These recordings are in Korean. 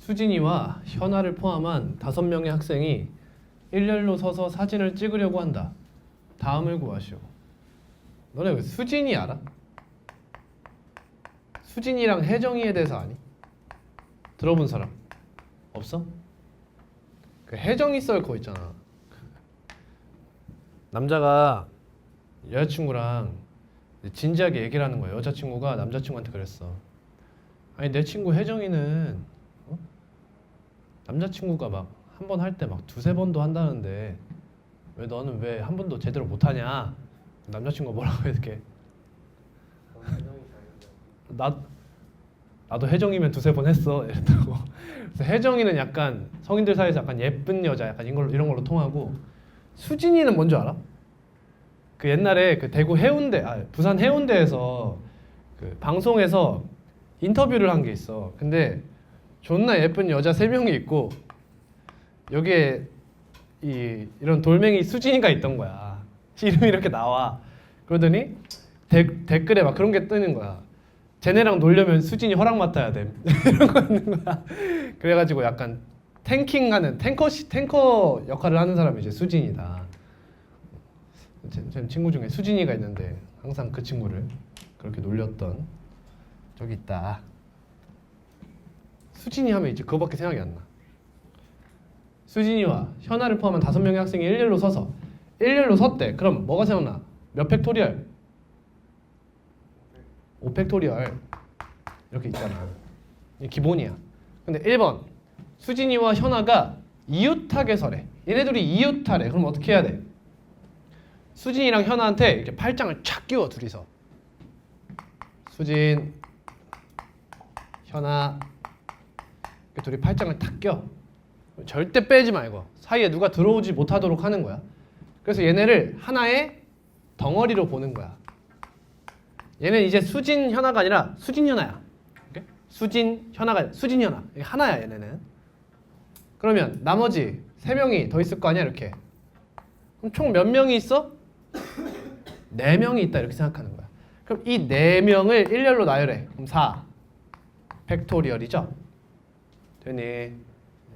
수진이와 현아를 포함한 5명의 학생이 일렬로 서서 사진을 찍으려고 한다. 다음을 구하시오. 너네 왜 수진이 알아? 수진이랑 혜정이에 대해서 아니? 들어본 사람 없어? 그 혜정이 썰 거 있잖아. 남자가 여자친구랑 진지하게 얘기를 하는 거야. 여자친구가 남자친구한테 그랬어. 아니 내 친구 혜정이는 남자친구가 막 한 번 할 때 막 2-3번도 한다는데 왜 너는 왜 한 번도 제대로 못하냐? 남자친구가 뭐라고 이렇게 나도 혜정이면 2-3번 했어 이랬다고. 그래서 혜정이는 약간 성인들 사이에서 약간 예쁜 여자 약간 이런 걸로 통하고, 수진이는 뭔지 알아? 그 옛날에 그 대구 해운대 부산 해운대에서 그 방송에서 인터뷰를 한 게 있어. 근데 존나 예쁜 여자 3명이 있고 여기에 이런 돌멩이 수진이가 있던 거야. 이름이 이렇게 나와. 그러더니 댓글에 막 그런 게 뜨는 거야. 쟤네랑 놀려면 수진이 허락 맡아야 돼. 이런 거 있는 거야. 그래가지고 약간 탱킹하는 탱커 역할을 하는 사람이 이제 수진이다. 제 친구 중에 수진이가 있는데 항상 그 친구를 그렇게 놀렸던 적이 있다. 수진이 하면 이제 그거밖에 생각이 안 나. 수진이와 현아를 포함한 5명의 학생이 일렬로 섰대. 그럼 뭐가 생각나? 몇 팩토리얼? 5팩토리얼 이렇게 있잖아. 이게 기본이야. 근데 1번 수진이와 현아가 이웃하게 서래. 얘네들이 이웃하래. 그럼 어떻게 해야 돼? 수진이랑 현아한테 이렇게 팔짱을 착 끼워 둘이서. 수진, 현아 이렇게 둘이 팔짱을 탁 껴. 절대 빼지 말고 사이에 누가 들어오지 못하도록 하는 거야. 그래서 얘네를 하나의 덩어리로 보는 거야. 얘는 이제 수진 현아가 아니라 수진 현아야. 오케이? 수진 현아가 수진 현아. 이게 하나야 얘네는. 그러면 나머지 3명이 더 있을 거 아니야 이렇게. 그럼 총 몇 명이 있어? 4명이 있다 이렇게 생각하는 거야. 그럼 이 4명을 일렬로 나열해. 그럼 4 팩토리얼이죠. 되니?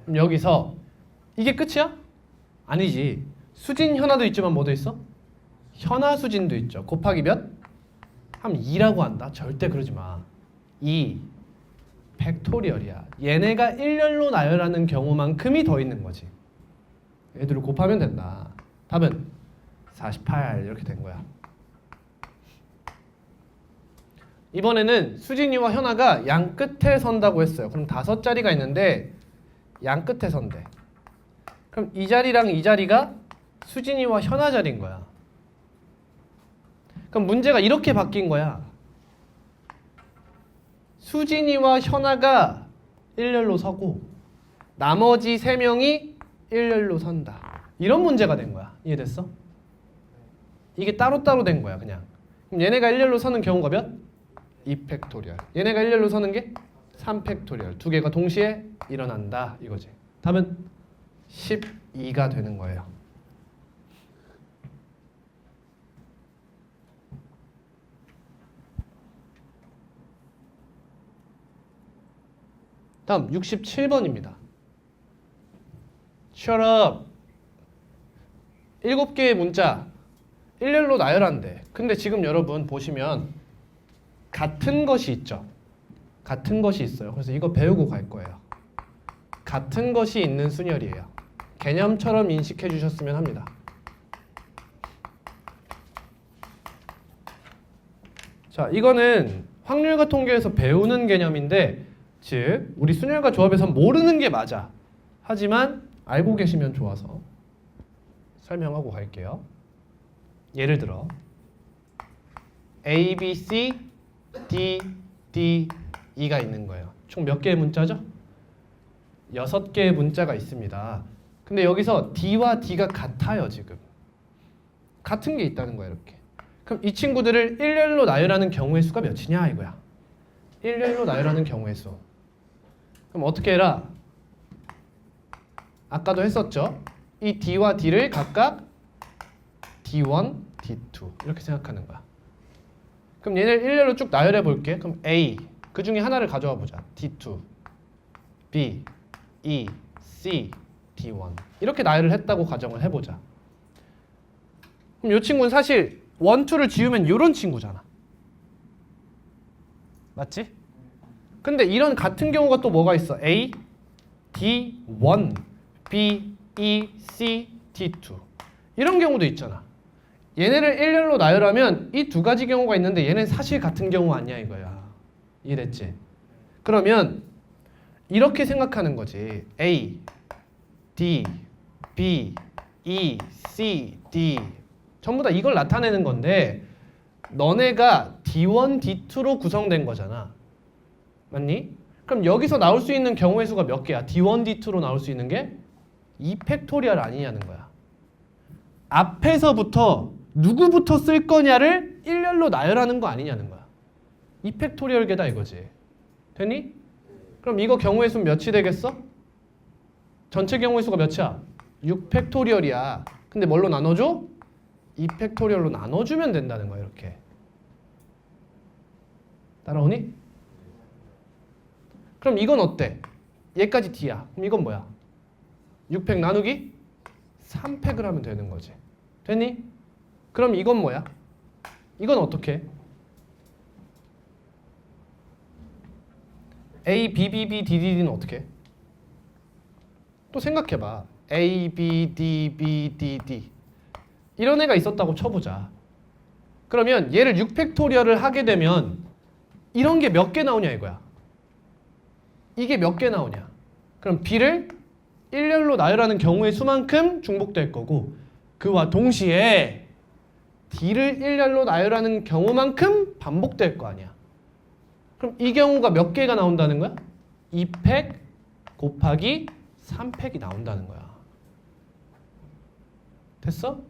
그럼 여기서 이게 끝이야? 아니지. 수진 현아도 있지만 뭐도 있어? 현아 수진도 있죠. 곱하기 몇? 하면 2라고 한다. 절대 그러지 마. 2 팩토리얼이야. 얘네가 일렬로 나열하는 경우만큼이 더 있는 거지. 얘들을 곱하면 된다. 답은 48 이렇게 된 거야. 이번에는 수진이와 현아가 양 끝에 선다고 했어요. 그럼 5자리가 있는데 양 끝에 선대. 그럼 이 자리랑 이 자리가 수진이와 현아 자리인 거야. 그럼 문제가 이렇게 바뀐 거야. 수진이와 현아가 일렬로 서고 나머지 3명이 일렬로 선다. 이런 문제가 된 거야. 이해됐어? 이게 따로따로 된 거야 그냥. 그럼 얘네가 일렬로 서는 경우가 몇? 2팩토리얼. 얘네가 일렬로 서는 게 3팩토리얼. 두 개가 동시에 일어난다 이거지. 답은 12가 되는 거예요. 다음 67번입니다. Shut up. 7개의 문자 일렬로 나열한대. 근데 지금 여러분 보시면 같은 것이 있죠. 같은 것이 있어요. 그래서 이거 배우고 갈 거예요. 같은 것이 있는 순열이에요. 개념처럼 인식해 주셨으면 합니다. 자, 이거는 확률과 통계에서 배우는 개념인데, 즉 우리 순열과 조합에서 모르는 게 맞아. 하지만 알고 계시면 좋아서 설명하고 갈게요. 예를 들어 A, B, C, D, D, E가 있는 거예요. 총 몇 개의 문자죠? 6개의 문자가 있습니다. 근데 여기서 D와 D가 같아요. 지금 같은 게 있다는 거예요. 이렇게. 그럼 이 친구들을 일렬로 나열하는 경우의 수가 몇이냐 이거야. 일렬로 나열하는 경우의 수. 그럼 어떻게 해라? 아까도 했었죠. 이 D와 D를 각각 D1, D2 이렇게 생각하는 거야. 그럼 얘를 일렬로 쭉 나열해 볼게. 그럼 A 그 중에 하나를 가져와 보자. D2, B E, C, D1 이렇게 나열을 했다고 가정을 해보자. 그럼 이 친구는 사실 1, 2를 지우면 이런 친구잖아. 맞지? 근데 이런 같은 경우가 또 뭐가 있어? A, D1, B, E, C, D2 이런 경우도 있잖아. 얘네를 일렬로 나열하면 이 두 가지 경우가 있는데 얘는 사실 같은 경우 아니야 이거야. 이해됐지? 그러면 이렇게 생각하는 거지. A, D, B, E, C, D 전부 다 이걸 나타내는 건데 너네가 D1, D2로 구성된 거잖아. 맞니? 그럼 여기서 나올 수 있는 경우의 수가 몇 개야? D1, D2로 나올 수 있는 게 2팩토리얼 아니냐는 거야. 앞에서부터 누구부터 쓸 거냐를 일렬로 나열하는 거 아니냐는 거야. 2팩토리얼 계다 이거지. 됐니? 그럼 이거 경우의 수 몇이 되겠어? 전체 경우의 수가 몇이야? 6팩토리얼이야. 근데 뭘로 나눠줘? 2팩토리얼로 나눠주면 된다는 거야. 이렇게. 따라오니? 그럼 이건 어때? 얘까지 D야. 그럼 이건 뭐야? 6팩 나누기 3팩을 하면 되는 거지. 됐니? 그럼 이건 뭐야? 이건 어떻게 해? A, B, B, B, D, D는 어떻게 해? 또 생각해봐. A, B, D, B, D, D 이런 애가 있었다고 쳐보자. 그러면 얘를 6팩토리얼을 하게 되면 이런 게 몇 개 나오냐 이거야. 이게 몇 개 나오냐. 그럼 B를 일렬로 나열하는 경우의 수만큼 중복될 거고 그와 동시에 D를 일렬로 나열하는 경우만큼 반복될 거 아니야. 그럼 이 경우가 몇 개가 나온다는 거야? 2팩 곱하기 3팩이 나온다는 거야. 됐어?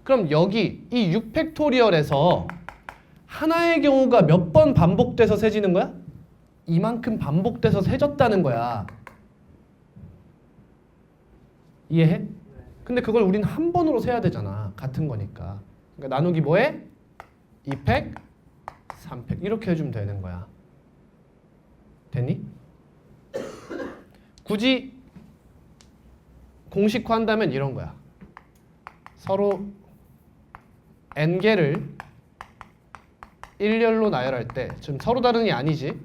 그럼 여기 이 6팩토리얼에서 하나의 경우가 몇 번 반복돼서 세지는 거야? 이만큼 반복돼서 세졌다는 거야. 이해해? 근데 그걸 우린 한 번으로 세야 되잖아. 같은 거니까. 그러니까 나누기 뭐해? 2팩, 3팩 이렇게 해주면 되는 거야. 됐니? 굳이 공식화한다면 이런 거야. 서로 n개를 일렬로 나열할 때 지금 서로 다른이 아니지.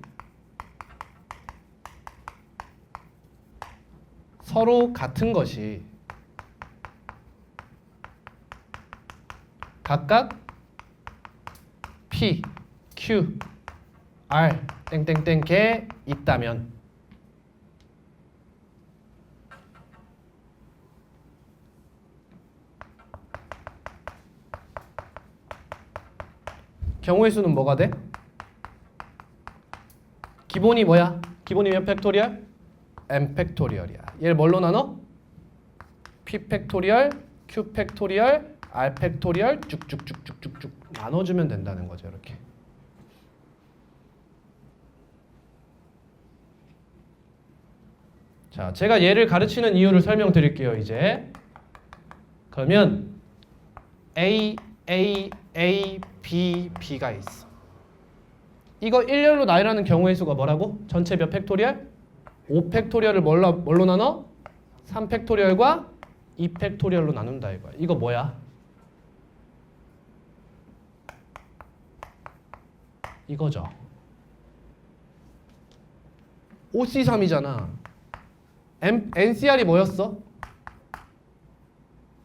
서로 같은 것이 각각 P, Q, R 땡땡땡 개 있다면 경우의 수는 뭐가 돼? 기본이 뭐야? 기본이 몇 팩토리얼? n 팩토리얼이야. 얘를 뭘로 나눠? p 팩토리얼, q 팩토리얼, r 팩토리얼 쭉쭉쭉쭉쭉쭉 나눠주면 된다는 거죠. 이렇게. 자, 제가 얘를 가르치는 이유를 설명드릴게요. 이제 그러면 A, A, A, B, B가 있어. 이거 일렬로 나열하는 경우의 수가 뭐라고? 전체 몇 팩토리얼? 5팩토리얼을 뭘로 나눠? 3팩토리얼과 2팩토리얼로 나눈다 이거야. 이거 뭐야? 이거죠. OC3이잖아. NCR이 뭐였어?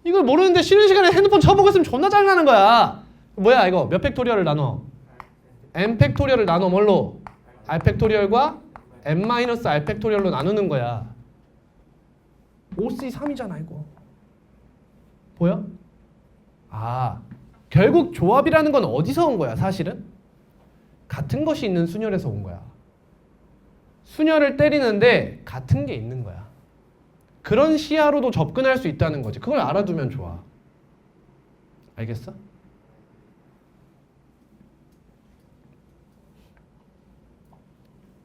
이걸 모르는데 쉬는 시간에 핸드폰 쳐보고 있으면 존나 짜증나는 거야. 뭐야 이거? 몇 팩토리얼을 나눠? n 팩토리얼을 나눠 뭘로? r 팩토리얼과 n-r 팩토리얼로 나누는 거야. OC3이잖아 이거. 보여? 아, 결국 조합이라는 건 어디서 온 거야 사실은? 같은 것이 있는 순열에서 온 거야. 순열을 때리는데 같은 게 있는 거야. 그런 시야로도 접근할 수 있다는 거지. 그걸 알아두면 좋아. 알겠어?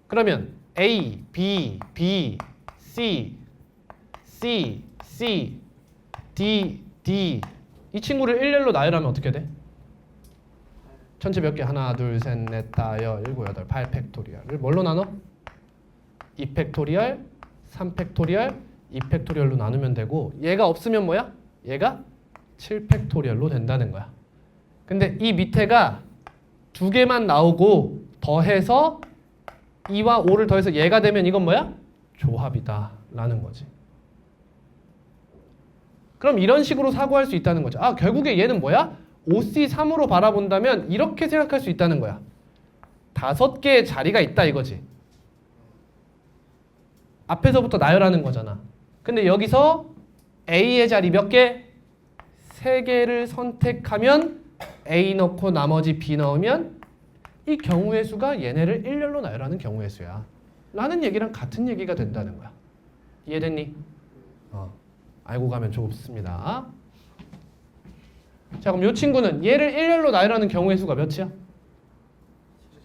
그러면 A, B, B, C, C, C, D, D 이 친구를 일렬로 나열하면 어떻게 돼? 전체 몇 개? 하나, 둘, 셋, 넷, 다, 여, 일곱, 여덟, 8팩토리얼을 뭘로 나눠? 2팩토리얼, 3팩토리얼 2팩토리얼로 나누면 되고 얘가 없으면 뭐야? 얘가 7팩토리얼로 된다는 거야. 근데 이 밑에가 두 개만 나오고 더해서 2와 5를 더해서 얘가 되면 이건 뭐야? 조합이다 라는 거지. 그럼 이런 식으로 사고할 수 있다는 거죠. 아, 결국에 얘는 뭐야? OC3으로 바라본다면 이렇게 생각할 수 있다는 거야. 5개의 자리가 있다 이거지. 앞에서부터 나열하는 거잖아. 근데 여기서 A의 자리 몇 개? 3개를 선택하면 A 넣고 나머지 B 넣으면 이 경우의 수가 얘네를 일렬로 나열하는 경우의 수야 라는 얘기랑 같은 얘기가 된다는 거야. 이해됐니? 알고 가면 좋습니다. 자, 그럼 이 친구는 얘를 일렬로 나열하는 경우의 수가 몇이야?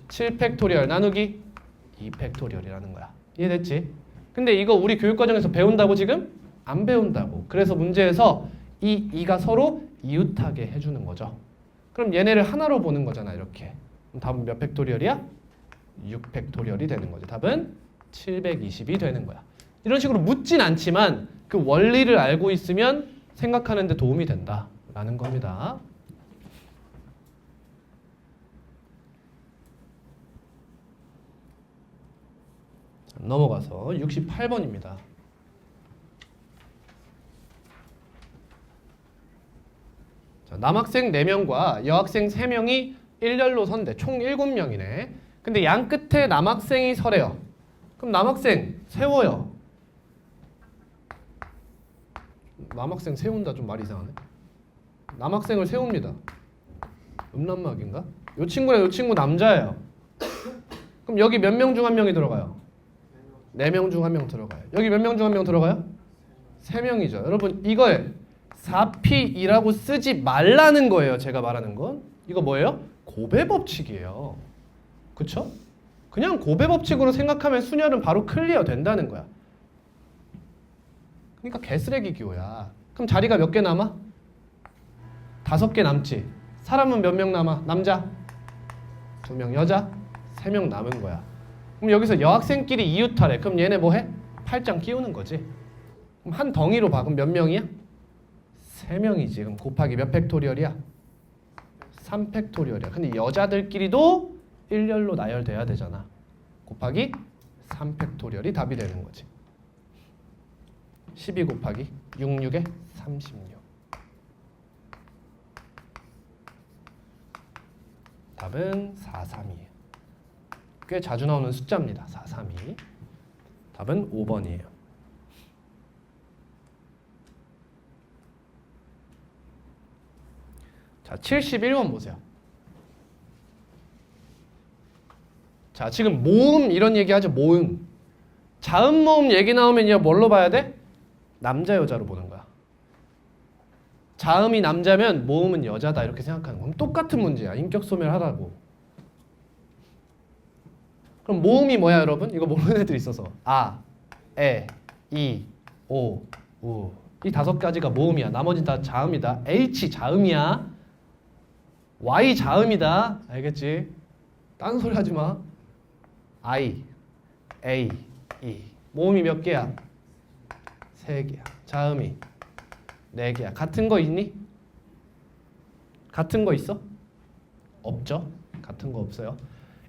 7팩토리얼 나누기 2팩토리얼이라는 거야. 이해됐지? 근데 이거 우리 교육과정에서 배운다고 지금? 안 배운다고. 그래서 문제에서 이 2가 서로 이웃하게 해주는 거죠. 그럼 얘네를 하나로 보는 거잖아 이렇게. 그럼 답은 몇 팩토리얼이야? 6팩토리얼이 되는 거지. 답은 720이 되는 거야. 이런 식으로 묻진 않지만 그 원리를 알고 있으면 생각하는 데 도움이 된다라는 겁니다. 넘어가서 68번입니다. 자, 남학생 4명과 여학생 3명이 일렬로 선대. 총 7명이네. 근데 양 끝에 남학생이 서래요. 그럼 남학생 세워요. 남학생 세운다 좀 말이 이상하네. 남학생을 세웁니다. 음란막인가? 요 친구랑 요 친구 남자예요. 그럼 여기 몇 명 중 한 명이 들어가요? 4명 중 한 명 들어가요. 여기 몇 명 중 한 명 들어가요? 3명이죠. 여러분 이걸 4P2라고 쓰지 말라는 거예요. 제가 말하는 건. 이거 뭐예요? 고배 법칙이에요. 그쵸? 그냥 고배 법칙으로 생각하면 순열은 바로 클리어 된다는 거야. 그러니까 개쓰레기 기호야. 그럼 자리가 몇 개 남아? 5개 남지. 사람은 몇 명 남아? 남자 2명, 여자 3명 남은 거야. 그럼 여기서 여학생끼리 이웃하래. 그럼 얘네 뭐해? 8장 끼우는 거지. 그럼 한 덩이로 봐. 그럼 몇 명이야? 3명이지. 그럼 곱하기 몇 팩토리얼이야? 3팩토리얼이야. 근데 여자들끼리도 일렬로 나열돼야 되잖아. 곱하기 3팩토리얼이 답이 되는 거지. 12 곱하기 66에 36. 답은 432. 꽤 자주 나오는 숫자입니다. 432. 답은 5번이에요. 자, 71번 보세요. 자, 지금 모음 이런 얘기 하죠. 모음. 자음 모음 얘기 나오면 이거 뭘로 봐야 돼? 남자 여자로 보는 거야. 자음이 남자면 모음은 여자다 이렇게 생각하는 거야. 똑같은 문제야. 인격 소멸하라고. 그럼 모음이 뭐야 여러분? 이거 모르는 애들 있어서 아, 에, 이, 오, 우. 이 5가지가 모음이야. 나머지는 다 자음이다. H 자음이야. Y 자음이다. 알겠지? 딴 소리 하지 마. I, A, E. 모음이 몇 개야? 3개야. 자음이 4개야. 같은 거 있니? 같은 거 있어? 없죠? 같은 거 없어요.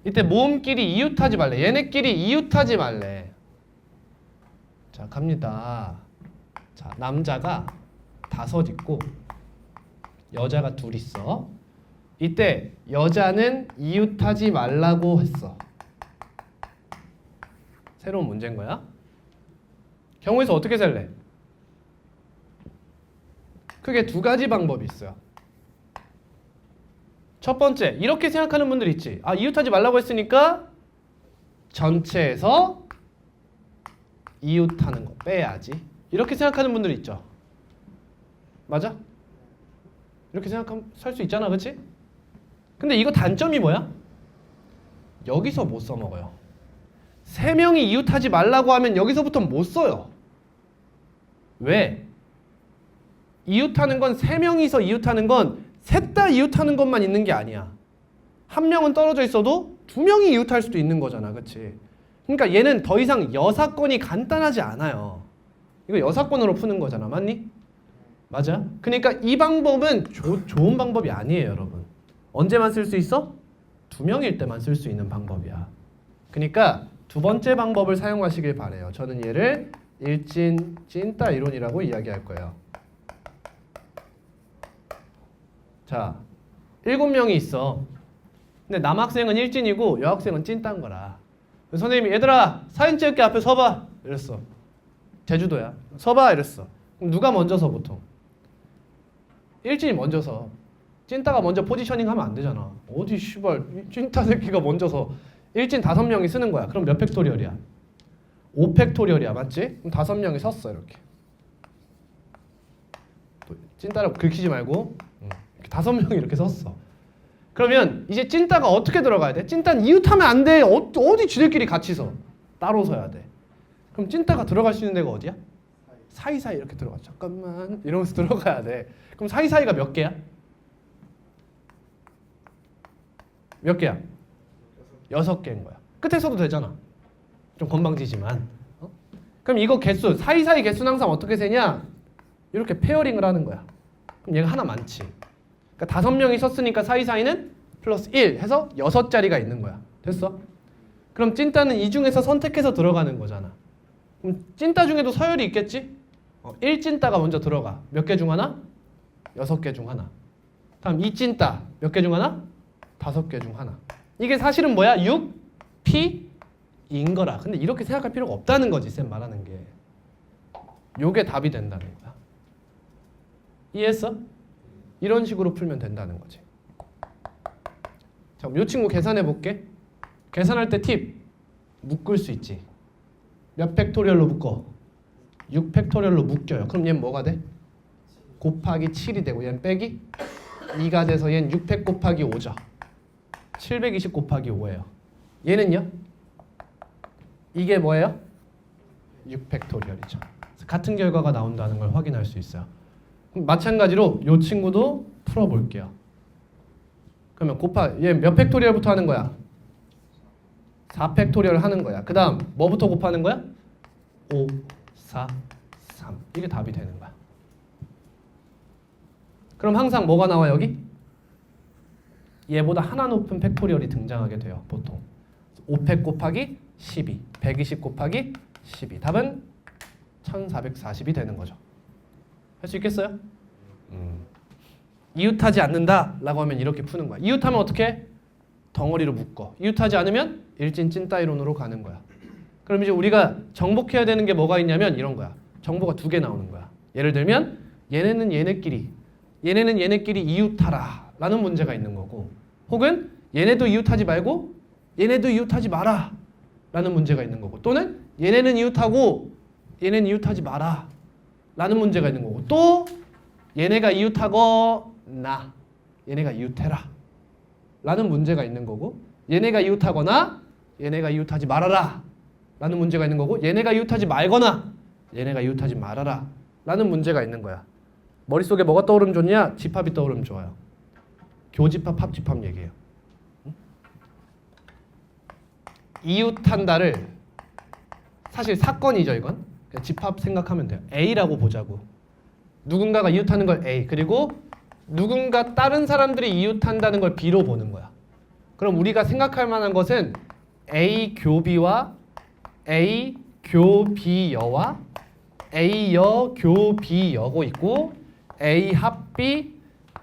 이때 모음끼리 이웃하지 말래. 얘네끼리 이웃하지 말래. 자, 갑니다. 자, 남자가 5 있고 여자가 2 있어. 이때 여자는 이웃하지 말라고 했어. 새로운 문제인 거야. 경우에서 어떻게 살래? 크게 2가지 방법이 있어요. 첫 번째, 이렇게 생각하는 분들 있지. 아, 이웃하지 말라고 했으니까 전체에서 이웃하는 거 빼야지. 이렇게 생각하는 분들 있죠. 맞아? 이렇게 생각하면 살 수 있잖아, 그치? 근데 이거 단점이 뭐야? 여기서 못 써먹어요. 3명이 이웃하지 말라고 하면 여기서부터 못 써요. 왜? 이웃하는 건 3명이서 이웃하는 건 셋 다 이웃하는 것만 있는 게 아니야. 한 명은 떨어져 있어도 2명이 이웃할 수도 있는 거잖아. 그치? 그러니까 얘는 더 이상 여사건이 간단하지 않아요. 이거 여사건으로 푸는 거잖아. 맞니? 맞아. 그러니까 이 방법은 좋은 방법이 아니에요, 여러분. 언제만 쓸 수 있어? 두 명일 때만 쓸 수 있는 방법이야. 그러니까 두 번째 방법을 사용하시길 바래요. 저는 얘를 일진 찐따 이론이라고 이야기할 거예요. 자, 7명이 있어. 근데 남학생은 일진이고 여학생은 찐따인 거라. 선생님이 얘들아 사진 찍을게 앞에 서봐 이랬어. 제주도야. 서봐 이랬어. 그럼 누가 먼저 서 보통? 일진이 먼저 서. 찐따가 먼저 포지셔닝 하면 안 되잖아. 어디 씨발 찐따 새끼가 먼저 서. 일진 5명이 쓰는 거야. 그럼 몇 팩토리얼이야? 5팩토리얼이야. 맞지? 그럼 5명이 섰어 이렇게. 찐따라고 긁히지 말고 5명이 이렇게 섰어. 그러면 이제 찐따가 어떻게 들어가야 돼? 찐따는 이웃하면 안 돼. 어디 지들끼리 같이 서. 따로 서야 돼. 그럼 찐따가 들어갈 수 있는 데가 어디야? 사이사이 이렇게 들어가. 잠깐만 이러면서 들어가야 돼. 그럼 사이사이가 몇 개야? 몇 개야? 6개인 거야. 끝에 서도 되잖아. 좀 건방지지만. 그럼 이거 개수, 사이사이 개수는 항상 어떻게 세냐? 이렇게 페어링을 하는 거야. 그럼 얘가 하나 많지. 그러니까 5명이 썼으니까 사이사이는 플러스 1 해서 6자리가 있는 거야. 됐어? 그럼 찐따는 이 중에서 선택해서 들어가는 거잖아. 그럼 찐따 중에도 서열이 있겠지? 1찐따가 먼저 들어가. 몇 개 중 하나? 6개 중 하나. 다음 2찐따 몇 개 중 하나? 5개 중 하나. 이게 사실은 뭐야? 6, P인 거라. 근데 이렇게 생각할 필요가 없다는 거지. 쌤 말하는 게. 요게 답이 된다는 거야. 이해했어? 이런 식으로 풀면 된다는 거지. 자, 이 친구 계산해 볼게. 계산할 때 팁. 묶을 수 있지. 몇 팩토리얼로 묶어? 6팩토리얼로 묶여요. 그럼 얘는 뭐가 돼? 곱하기 7이 되고 얘는 빼기 2가 돼서 얘는 6팩 곱하기 5죠. 720 곱하기 5예요. 얘는요? 이게 뭐예요? 6팩토리얼이죠. 같은 결과가 나온다는 걸 확인할 수 있어요. 그럼 마찬가지로 이 친구도 풀어볼게요. 그러면 얘 몇 팩토리얼부터 하는 거야? 4팩토리얼 하는 거야. 그 다음 뭐부터 곱하는 거야? 5, 4, 3. 이게 답이 되는 거야. 그럼 항상 뭐가 나와 여기? 얘보다 하나 높은 팩토리얼이 등장하게 돼요. 보통 5팩 곱하기 12, 120 곱하기 12. 답은 1440이 되는 거죠. 할 수 있겠어요? 이웃하지 않는다 라고 하면 이렇게 푸는 거야. 이웃하면 어떻게? 덩어리로 묶어. 이웃하지 않으면 일진 찐따 이론으로 가는 거야. 그럼 이제 우리가 정복해야 되는 게 뭐가 있냐면 이런 거야. 정보가 2개 나오는 거야. 예를 들면 얘네는 얘네끼리 이웃하라 라는 문제가 있는 거고, 혹은 얘네도 이웃하지 말고 얘네도 이웃하지 마라 라는 문제가 있는 거고, 또는 얘네는 이웃하고 얘네는 이웃하지 마라 라는 문제가 있는 거고, 또 얘네가 이웃하거나 얘네가 이웃해라 라는 문제가 있는 거고, 얘네가 이웃하거나 얘네가 이웃하지 말아라 라는 문제가 있는 거고, 얘네가 이웃하지 말거나 얘네가 이웃하지 말아라 라는 문제가 있는 거야. 머릿속에 뭐가 떠오르면 좋냐? 집합이 떠오르면 좋아요. 교집합, 합집합 얘기해요. 이웃한다를 사실 사건이죠, 이건. 그냥 집합 생각하면 돼요. A라고 보자고. 누군가가 이웃하는 걸 A, 그리고 누군가 다른 사람들이 이웃한다는 걸 B로 보는 거야. 그럼 우리가 생각할 만한 것은 A 교비와 A 교비여와 A 여 교비여고 있고, A 합 B,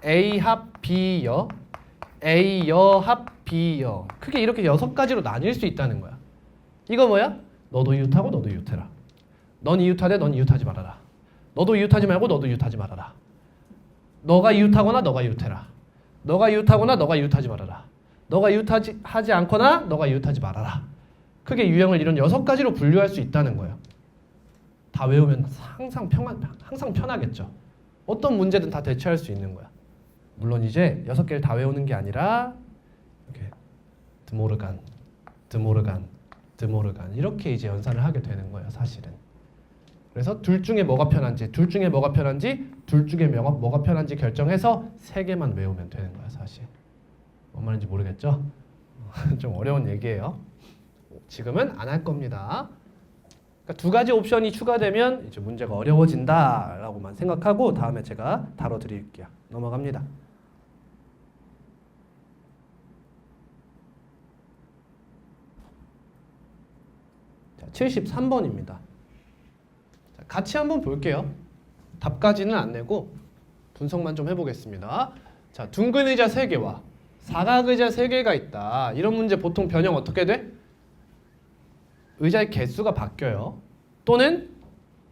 A 합 B여, A 여 합 B여. 크게 이렇게 6가지로 나뉠 수 있다는 거야. 이거 뭐야? 너도 이웃하고 너도 이웃해라. 넌 이웃하되 넌 이웃하지 말아라. 너도 이웃하지 말고 너도 이웃하지 말아라. 너가 이웃하거나 너가 이웃해라. 너가 이웃하거나 너가 이웃하지 말아라. 너가 이웃하지 않거나 너가 이웃하지 말아라. 크게 유형을 이런 6가지로 분류할 수 있다는 거예요. 다 외우면 항상 편하겠죠. 어떤 문제든 다 대처할 수 있는 거야. 물론 이제 6개를 다 외우는 게 아니라 이렇게 드모르간 이렇게 이제 연산을 하게 되는 거예요, 사실은. 그래서 둘 중에 뭐가 편한지 둘 중에 뭐가 편한지 결정해서 3개만 외우면 되는 거야, 사실. 뭔 말인지 모르겠죠? 좀 어려운 얘기예요. 지금은 안 할 겁니다. 그러니까 두 가지 옵션이 추가되면 이제 문제가 어려워진다라고만 생각하고 다음에 제가 다뤄드릴게요. 넘어갑니다. 자, 73번입니다. 자, 같이 한번 볼게요. 답까지는 안 내고 분석만 좀 해보겠습니다. 자, 둥근 의자 3개와 사각 의자 3개가 있다. 이런 문제 보통 변형 어떻게 돼? 의자의 개수가 바뀌어요. 또는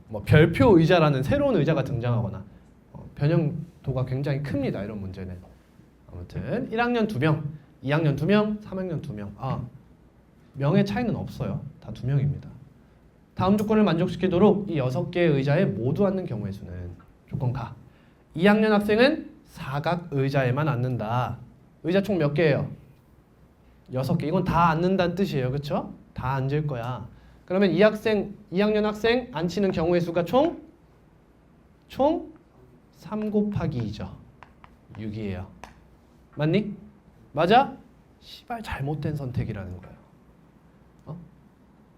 뭐 별표 의자라는 새로운 의자가 등장하거나 변형도가 굉장히 큽니다. 이런 문제는. 아무튼 1학년 2명, 2학년 2명, 3학년 2명. 명의 차이는 없어요. 다 2명입니다. 다음 조건을 만족시키도록 이 6개의 의자에 모두 앉는 경우의 수는 조건 가. 2학년 학생은 사각 의자에만 앉는다. 의자 총 몇 개예요? 6개. 이건 다 앉는다는 뜻이에요. 그렇죠? 다 앉을 거야. 그러면 2학년 학생 앉히는 경우의 수가 총 3 곱하기 2죠. 6이에요. 맞니? 맞아? 시발 잘못된 선택이라는 거예요.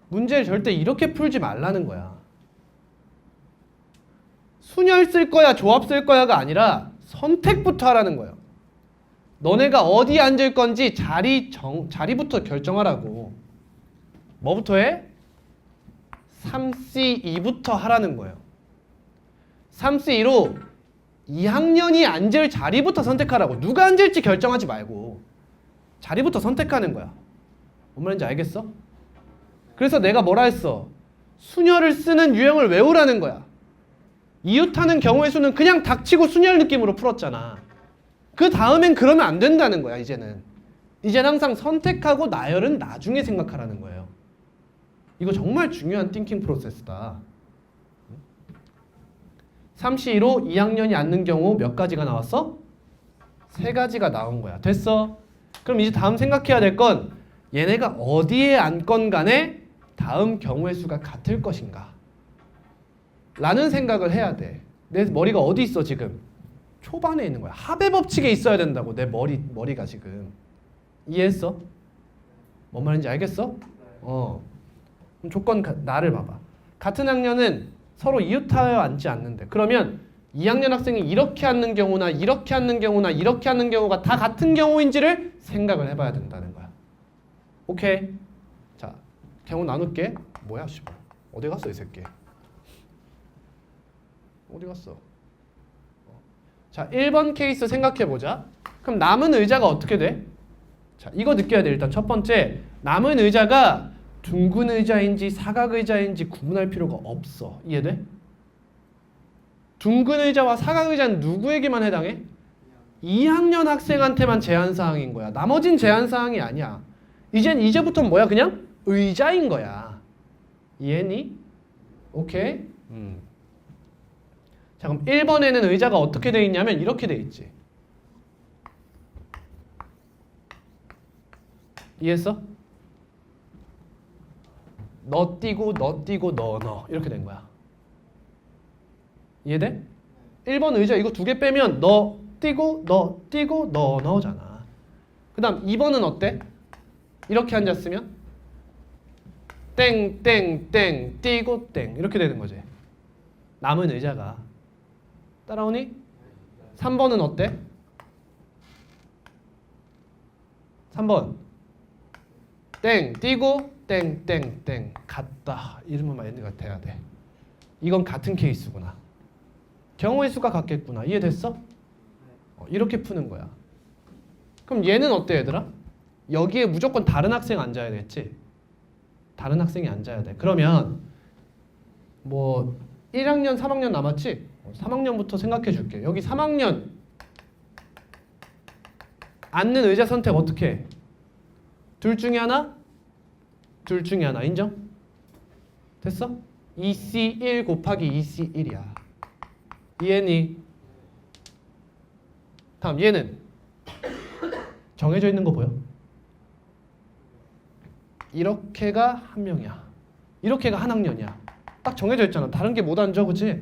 문제를 절대 이렇게 풀지 말라는 거야. 순열 쓸 거야, 조합 쓸 거야가 아니라 선택부터 하라는 거예요. 너네가 어디 앉을 건지 자리부터 결정하라고. 뭐부터 해? 3C2부터 하라는 거예요. 3C2로 2학년이 앉을 자리부터 선택하라고. 누가 앉을지 결정하지 말고 자리부터 선택하는 거야. 뭔 말인지 알겠어? 그래서 내가 뭐라 했어? 순열을 쓰는 유형을 외우라는 거야. 이웃하는 경우의 수는 그냥 닥치고 순열 느낌으로 풀었잖아. 그 다음엔 그러면 안 된다는 거야. 이제는 항상 선택하고 나열은 나중에 생각하라는 거예요. 이거 정말 중요한 띵킹 프로세스다. 3C2로 2학년이 앉는 경우 몇 가지가 나왔어? 3가지가 나온 거야. 됐어? 그럼 이제 다음 생각해야 될 건 얘네가 어디에 앉건 간에 다음 경우의 수가 같을 것인가 라는 생각을 해야 돼. 내 머리가 어디 있어 지금? 초반에 있는 거야. 합의 법칙에 있어야 된다고. 내 머리가 지금. 이해했어? 뭔 말인지 알겠어? 그럼 조건 나를 봐봐. 같은 학년은 서로 이웃하여 앉지 않는데 그러면 2학년 학생이 이렇게 앉는 경우나 이렇게 앉는 경우나 이렇게 앉는 경우가 다 같은 경우인지를 생각을 해봐야 된다는 거야. 오케이? 자, 경우 나눌게. 뭐야 씨발. 어디 갔어 이 새끼. 어디 갔어? 자, 1번 케이스 생각해보자. 그럼 남은 의자가 어떻게 돼? 자, 이거 느껴야 돼. 일단 첫 번째, 남은 의자가 둥근 의자인지 사각 의자인지 구분할 필요가 없어. 이해돼? 둥근 의자와 사각 의자는 누구에게만 해당해? 2학년 학생한테만 제한사항인 거야. 나머진 제한사항이 아니야. 이제부터는 뭐야? 그냥 의자인 거야. 이해니? 오케이? 자, 그럼 1번에는 의자가 어떻게 돼 있냐면 이렇게 돼 있지. 이해했어? 너 띄고 너 띄고 너 이렇게 된 거야. 이해돼? 1번 의자 이거 2개 빼면 너 띄고 너 띄고 너잖아. 그 다음 2번은 어때? 이렇게 앉았으면 땡땡땡 띄고 땡 이렇게 되는 거지. 남은 의자가. 따라오니? 3번은 어때? 3번 땡 띄고 땡땡땡 같다. 이름만 엔드가 돼야 돼. 이건 같은 케이스구나. 경우의 수가 같겠구나. 이해됐어? 이렇게 푸는 거야. 그럼 얘는 어때 얘들아? 여기에 무조건 다른 학생 앉아야 됐지? 다른 학생이 앉아야 돼. 그러면 뭐 1학년 3학년 남았지? 3학년부터 생각해 줄게. 여기 3학년 앉는 의자 선택 어떻게 해? 둘 중에 하나? 둘 중에 하나. 인정? 됐어? 2C1 곱하기 2C1이야. 이해니? 다음 얘는 정해져 있는 거 보여? 이렇게가 한 명이야. 이렇게가 한 학년이야. 딱 정해져 있잖아. 다른 게 못 앉아, 그치?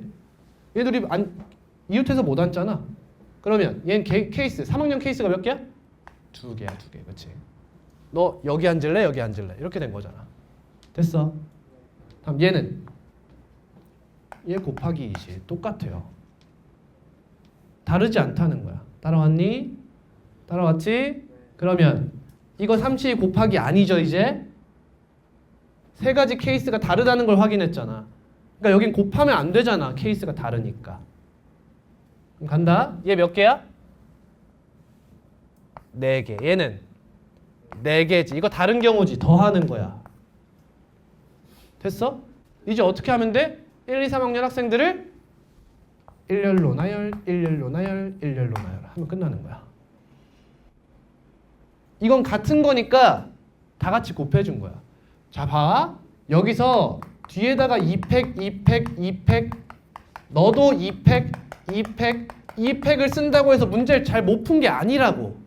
얘들이 이웃해서 못 앉잖아. 그러면 얘는 케이스 3학년 케이스가 몇 개야? 2개야, 2개. 그치? 너 여기 앉을래? 여기 앉을래? 이렇게 된 거잖아. 됐어. 다음 얘는 얘 곱하기 2지. 똑같아요. 다르지 않다는 거야. 따라왔니? 따라왔지? 그러면 이거 3c 곱하기 아니죠 이제? 세 가지 케이스가 다르다는 걸 확인했잖아. 그러니까 여긴 곱하면 안 되잖아. 케이스가 다르니까. 그럼 간다. 얘 몇 개야? 4개. 얘는 4개지. 이거 다른 경우지. 더하는 거야. 됐어? 이제 어떻게 하면 돼? 1, 2, 3학년 학생들을 일렬로 나열, 일렬로 나열, 일렬로 나열 하면 끝나는 거야. 이건 같은 거니까 다 같이 곱해준 거야. 자, 봐. 여기서 뒤에다가 2팩, 2팩, 2팩 너도 2팩, 2팩, 2팩을 쓴다고 해서 문제를 잘 못 푼 게 아니라고.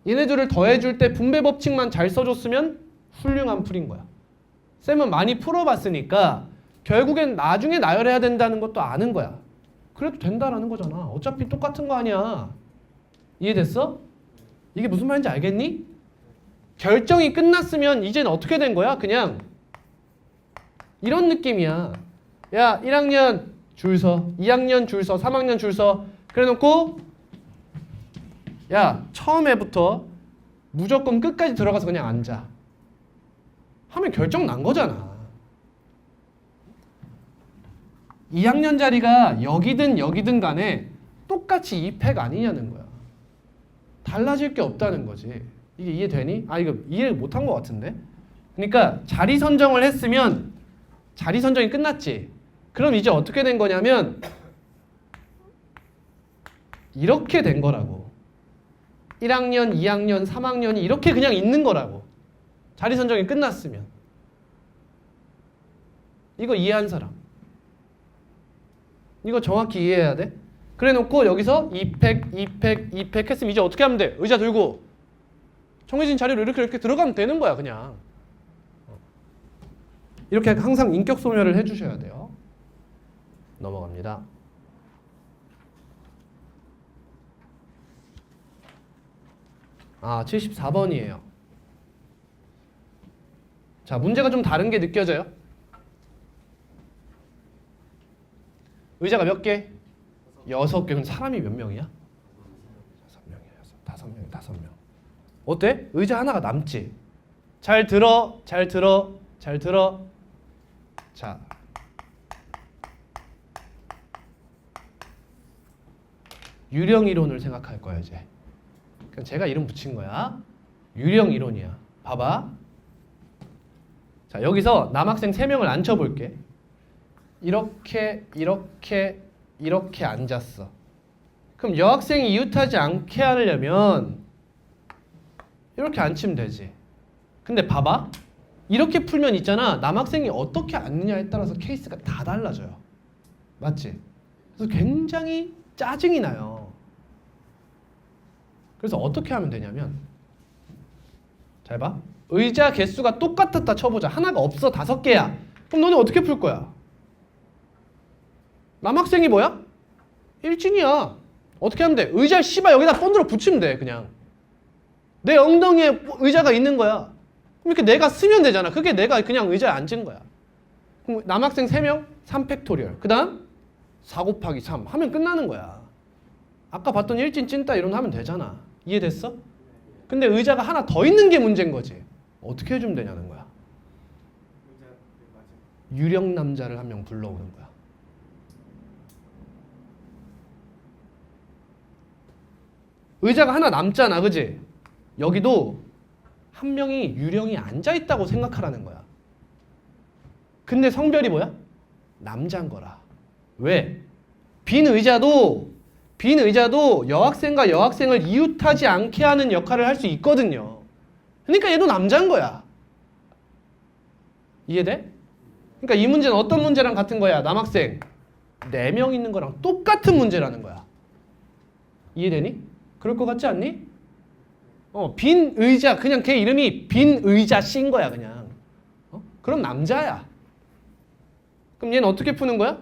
얘네들을 더해줄 때 분배 법칙만 잘 써줬으면 훌륭한 풀인 거야. 쌤은 많이 풀어봤으니까 결국엔 나중에 나열해야 된다는 것도 아는 거야. 그래도 된다라는 거잖아. 어차피 똑같은 거 아니야. 이해됐어? 이게 무슨 말인지 알겠니? 결정이 끝났으면 이제는 어떻게 된 거야? 그냥 이런 느낌이야. 야, 1학년 줄 서, 2학년 줄 서, 3학년 줄 서. 그래 놓고 야, 처음에부터 무조건 끝까지 들어가서 그냥 앉아. 하면 결정 난 거잖아. 2학년 자리가 여기든 여기든 간에 똑같이 2팩 아니냐는 거야. 달라질 게 없다는 거지. 이게 이해되니? 아, 이거 이해 못한 것 같은데? 그러니까 자리 선정을 했으면 자리 선정이 끝났지. 그럼 이제 어떻게 된 거냐면 이렇게 된 거라고. 1학년, 2학년, 3학년이 이렇게 그냥 있는 거라고. 자리 선정이 끝났으면. 이거 이해한 사람? 이거 정확히 이해해야 돼. 그래 놓고 여기서 2팩, 2팩, 2팩 했으면 이제 어떻게 하면 돼? 의자 들고 정해진 자리로 이렇게 들어가면 되는 거야 그냥. 이렇게 항상 인격 소멸을 해주셔야 돼요. 넘어갑니다. 아, 74번이에요. 자, 문제가 좀 다른 게 느껴져요? 의자가 몇 개? 6개. 그럼 사람이 몇 명이야? 6명이야. 5명. 어때? 의자 하나가 남지? 잘 들어. 자, 유령 이론을 생각할 거야 이제. 그러니까 제가 이름 붙인 거야. 유령 이론이야. 봐봐. 자, 여기서 남학생 3명을 앉혀볼게. 이렇게 앉았어. 그럼 여학생이 이웃하지 않게 하려면 이렇게 앉히면 되지. 근데 봐봐. 이렇게 풀면 있잖아. 남학생이 어떻게 앉느냐에 따라서 케이스가 다 달라져요. 맞지? 그래서 굉장히 짜증이 나요. 그래서 어떻게 하면 되냐면 잘 봐. 의자 개수가 똑같았다 쳐보자. 하나가 없어. 5개야. 그럼 너네 어떻게 풀 거야? 남학생이 뭐야? 일진이야. 어떻게 하면 돼? 의자 씨발 여기다 본드로 붙이면 돼. 그냥 내 엉덩이에 의자가 있는 거야. 그럼 이렇게 내가 쓰면 되잖아. 그게 내가 그냥 의자에 앉은 거야. 그럼 남학생 3명 3팩토리얼. 그 다음 4 곱하기 3 하면 끝나는 거야. 아까 봤던 일진 찐따 이론 하면 되잖아. 이해됐어? 근데 의자가 하나 더 있는 게 문제인 거지. 어떻게 해주면 되냐는 거야. 유령 남자를 한 명 불러오는 거야. 의자가 하나 남잖아. 그지? 여기도 한 명이 유령이 앉아있다고 생각하라는 거야. 근데 성별이 뭐야? 남자인 거라. 왜? 빈 의자도 여학생과 여학생을 이웃하지 않게 하는 역할을 할 수 있거든요. 그러니까 얘도 남자인 거야. 이해돼? 그러니까 이 문제는 어떤 문제랑 같은 거야? 남학생 4명 있는 거랑 똑같은 문제라는 거야. 이해되니? 그럴 것 같지 않니? 빈 의자, 그냥 걔 이름이 빈 의자 씬 거야 그냥. 그럼 남자야. 그럼 얘는 어떻게 푸는 거야?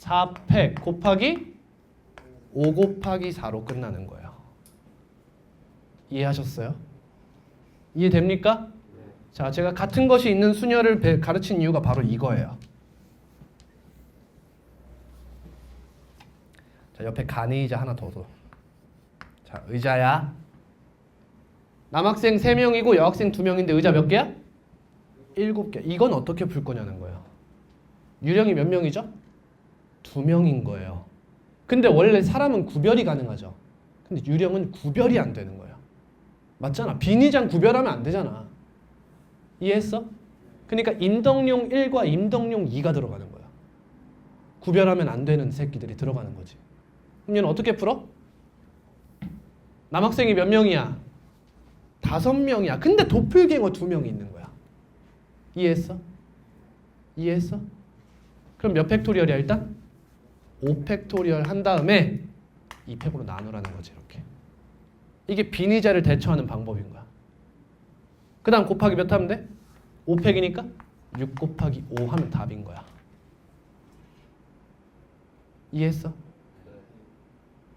4팩 곱하기 5 곱하기 4로 끝나는 거예요. 이해하셨어요? 이해됩니까? 자, 제가 같은 것이 있는 수녀를 가르친 이유가 바로 이거예요. 자, 옆에 간의의자 하나 더 둬. 자, 의자야. 남학생 3명이고 여학생 2명인데 의자 몇 개야? 7개. 이건 어떻게 풀 거냐는 거예요. 유령이 몇 명이죠? 2명인 거예요. 근데 원래 사람은 구별이 가능하죠. 근데 유령은 구별이 안 되는 거예요. 맞잖아. 빈의장 구별하면 안 되잖아. 이해했어? 그러니까 임덕용 1과 임덕용 2가 들어가는 거야. 구별하면 안 되는 새끼들이 들어가는 거지. 그럼 얘는 어떻게 풀어? 남학생이 몇 명이야? 5명이야. 근데 도플갱어 2명이 있는 거야. 이해했어? 이해했어? 그럼 몇 팩토리얼이야 일단? 5팩토리얼 한 다음에 2팩으로 나누라는 거지 이렇게. 이게 빈의자를 대처하는 방법인 거야. 그 다음 곱하기 몇 하면 돼? 5팩이니까 6 곱하기 5 하면 답인 거야. 이해했어?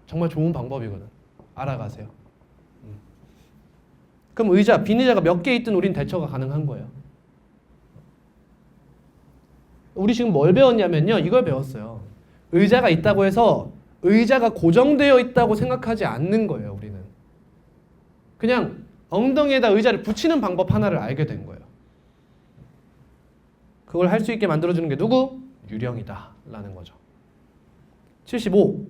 정말 좋은 방법이거든. 알아가세요. 그럼 의자, 빈의자가 몇 개 있든 우린 대처가 가능한 거예요. 우리 지금 뭘 배웠냐면요. 이걸 배웠어요. 의자가 있다고 해서 의자가 고정되어 있다고 생각하지 않는 거예요. 우리는. 그냥 엉덩이에다 의자를 붙이는 방법 하나를 알게 된 거예요. 그걸 할 수 있게 만들어주는 게 누구? 유령이다 라는 거죠. 75.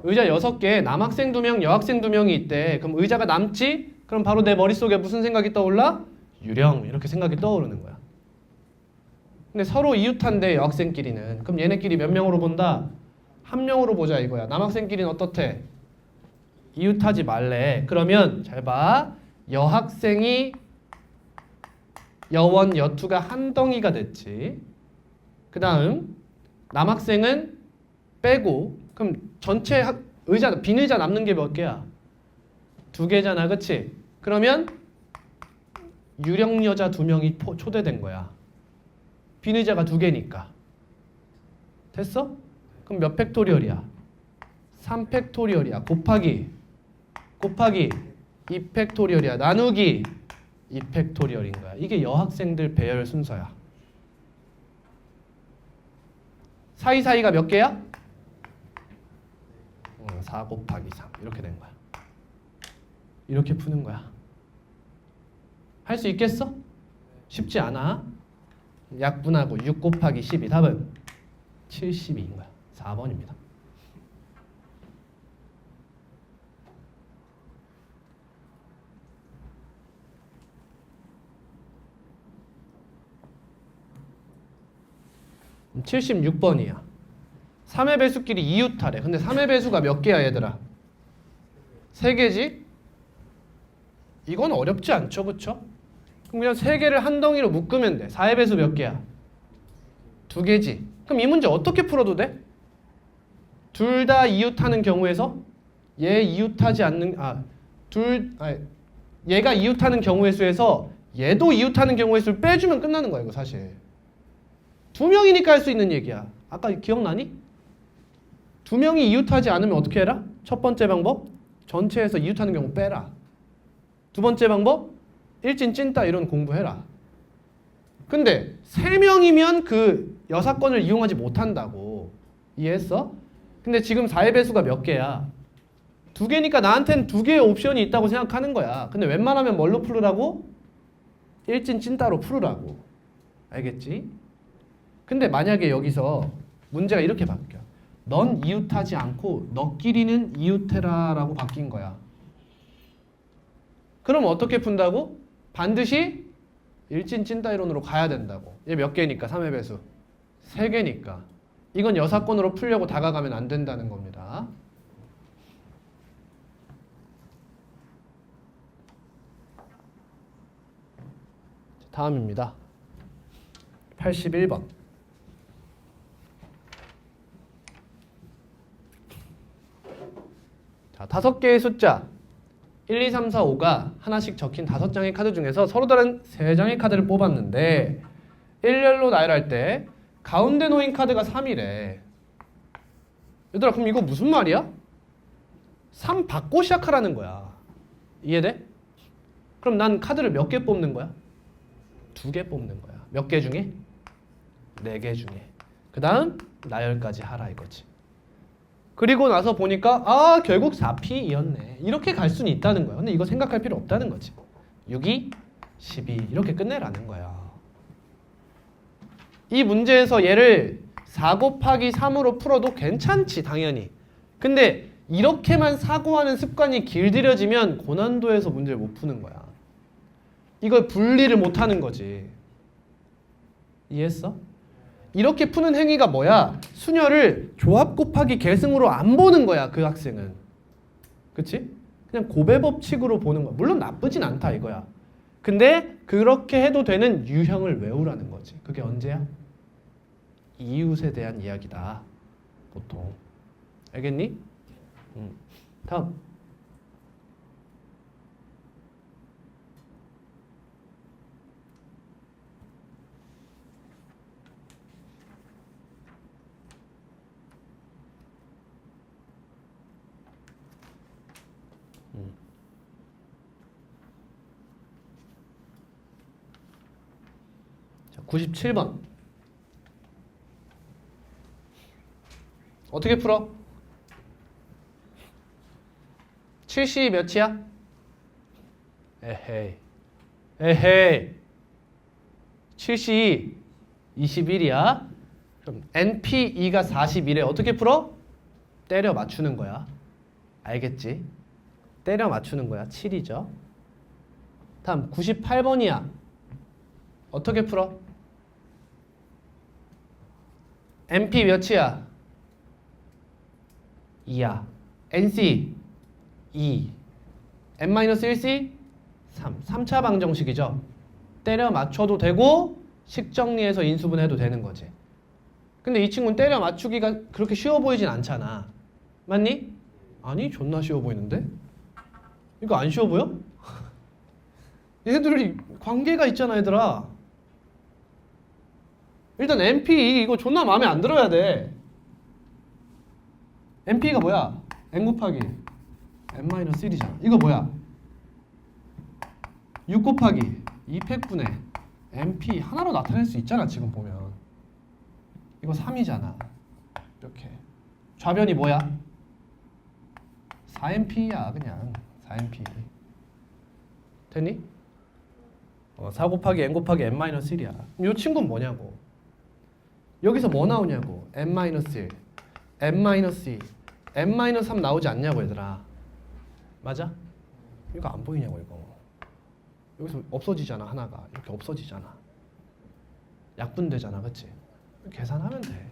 의자 6개, 남학생 2명, 여학생 2명이 있대. 그럼 의자가 남지? 그럼 바로 내 머릿속에 무슨 생각이 떠올라? 유령, 이렇게 생각이 떠오르는 거야. 근데 서로 이웃한데 여학생끼리는. 그럼 얘네끼리 몇 명으로 본다? 1명으로 보자 이거야. 남학생끼리는 어떻대? 이웃하지 말래. 그러면 잘 봐. 여학생이 여원, 여투가 한 덩이가 됐지. 그 다음 남학생은 빼고 그럼 전체 의자, 빈의자 남는 게 몇 개야? 2개잖아. 그치? 그러면 유령 여자 2명이 초대된 거야. 빈의자가 2개니까. 됐어? 그럼 몇 팩토리얼이야? 3팩토리얼이야. 곱하기 2팩토리얼이야. 나누기 2팩토리얼인 거야. 이게 여학생들 배열 순서야. 사이사이가 몇 개야? 4 곱하기 3 이렇게 된 거야. 이렇게 푸는 거야. 할 수 있겠어? 쉽지 않아. 약분하고 6 곱하기 12 답은 72인 거야. 4번입니다. 음, 76번이야. 3의 배수끼리 이웃하래. 근데 3의 배수가 몇 개야 얘들아? 3개지? 이건 어렵지 않죠, 그쵸? 그럼 그냥 3개를 한 덩이로 묶으면 돼. 4의 배수 몇 개야? 2개지. 그럼 이 문제 어떻게 풀어도 돼? 둘 다 이웃하는 경우에서 얘 이웃하지 않는 얘가 이웃하는 경우의 수에서 얘도 이웃하는 경우의 수를 빼주면 끝나는 거야 이거 사실. 2명이니까 할 수 있는 얘기야. 아까 기억나니? 2명이 이웃하지 않으면 어떻게 해라? 첫 번째 방법 전체에서 이웃하는 경우 빼라. 두 번째 방법 일진 찐따 이런 공부해라. 근데 3명이면 그 여사건을 이용하지 못한다고. 이해했어? 근데 지금 4의 배수가 몇 개야? 2개니까 나한테는 2개의 옵션이 있다고 생각하는 거야. 근데 웬만하면 뭘로 풀으라고? 일진 찐따로 풀으라고. 알겠지? 근데 만약에 여기서 문제가 이렇게 바뀌어. 넌 이웃하지 않고 너끼리는 이웃해라 라고 바뀐 거야. 그럼 어떻게 푼다고? 반드시 일진 찐따 이론으로 가야 된다고. 얘 몇 개니까? 3의 배수 3개니까. 이건 여사건으로 풀려고 다가가면 안 된다는 겁니다. 다음입니다. 81번. 자, 5개의 숫자 1, 2, 3, 4, 5가 하나씩 적힌 5장의 카드 중에서 서로 다른 3장의 카드를 뽑았는데 일렬로 나열할 때 가운데 놓인 카드가 3이래. 얘들아 그럼 이거 무슨 말이야? 3 받고 시작하라는 거야. 이해돼? 그럼 난 카드를 몇 개 뽑는 거야? 2개 뽑는 거야. 몇 개 중에? 4개 중에. 그 다음 나열까지 하라 이거지. 그리고 나서 보니까 아 결국 4P이었네. 이렇게 갈 수는 있다는 거야. 근데 이거 생각할 필요 없다는 거지. 6이 12 이렇게 끝내라는 거야. 이 문제에서 얘를 4 곱하기 3으로 풀어도 괜찮지 당연히. 근데 이렇게만 사고하는 습관이 길들여지면 고난도에서 문제를 못 푸는 거야. 이걸 분리를 못하는 거지. 이해했어? 이렇게 푸는 행위가 뭐야? 수녀를 조합 곱하기 계승으로 안 보는 거야 그 학생은. 그치? 그냥 고배 법칙으로 보는 거야. 물론 나쁘진 않다 이거야. 근데 그렇게 해도 되는 유형을 외우라는 거지. 그게 언제야? 이웃에 대한 이야기다 보통. 알겠니? 다음. 자, 97번. 어떻게 풀어? 70이 몇이야? 에헤이. 에헤이. 70이 21이야. 그럼 NP2가 41에 어떻게 풀어? 때려 맞추는 거야. 알겠지? 때려 맞추는 거야. 7이죠. 다음 98번이야. 어떻게 풀어? NP 몇이야? 2야. NC 2. N-1C 3. 3차 방정식이죠. 때려 맞춰도 되고 식정리해서 인수분해도 되는 거지. 근데 이 친구는 때려 맞추기가 그렇게 쉬워 보이진 않잖아. 맞니? 아니 존나 쉬워 보이는데? 이거 안 쉬워 보여? 얘들이 관계가 있잖아 얘들아. 일단 NP 이거 존나 마음에 안 들어야 돼. NP가 뭐야? N 곱하기 N-1이잖아. 이거 뭐야? 6 곱하기 2팩분의 NP 하나로 나타낼 수 있잖아 지금 보면. 이거 3이잖아. 이렇게. 좌변이 뭐야? 4NP야 그냥. 4NP. 됐니? 4 곱하기 N 곱하기 N-1이야. 이 친구는 뭐냐고. 여기서 뭐 나오냐고. N-1, N-2, N-3 나오지 않냐고 얘들아. 맞아? 이거 안 보이냐고 이거. 여기서 없어지잖아 하나가. 이렇게 없어지잖아. 약분되잖아 그치? 계산하면 돼.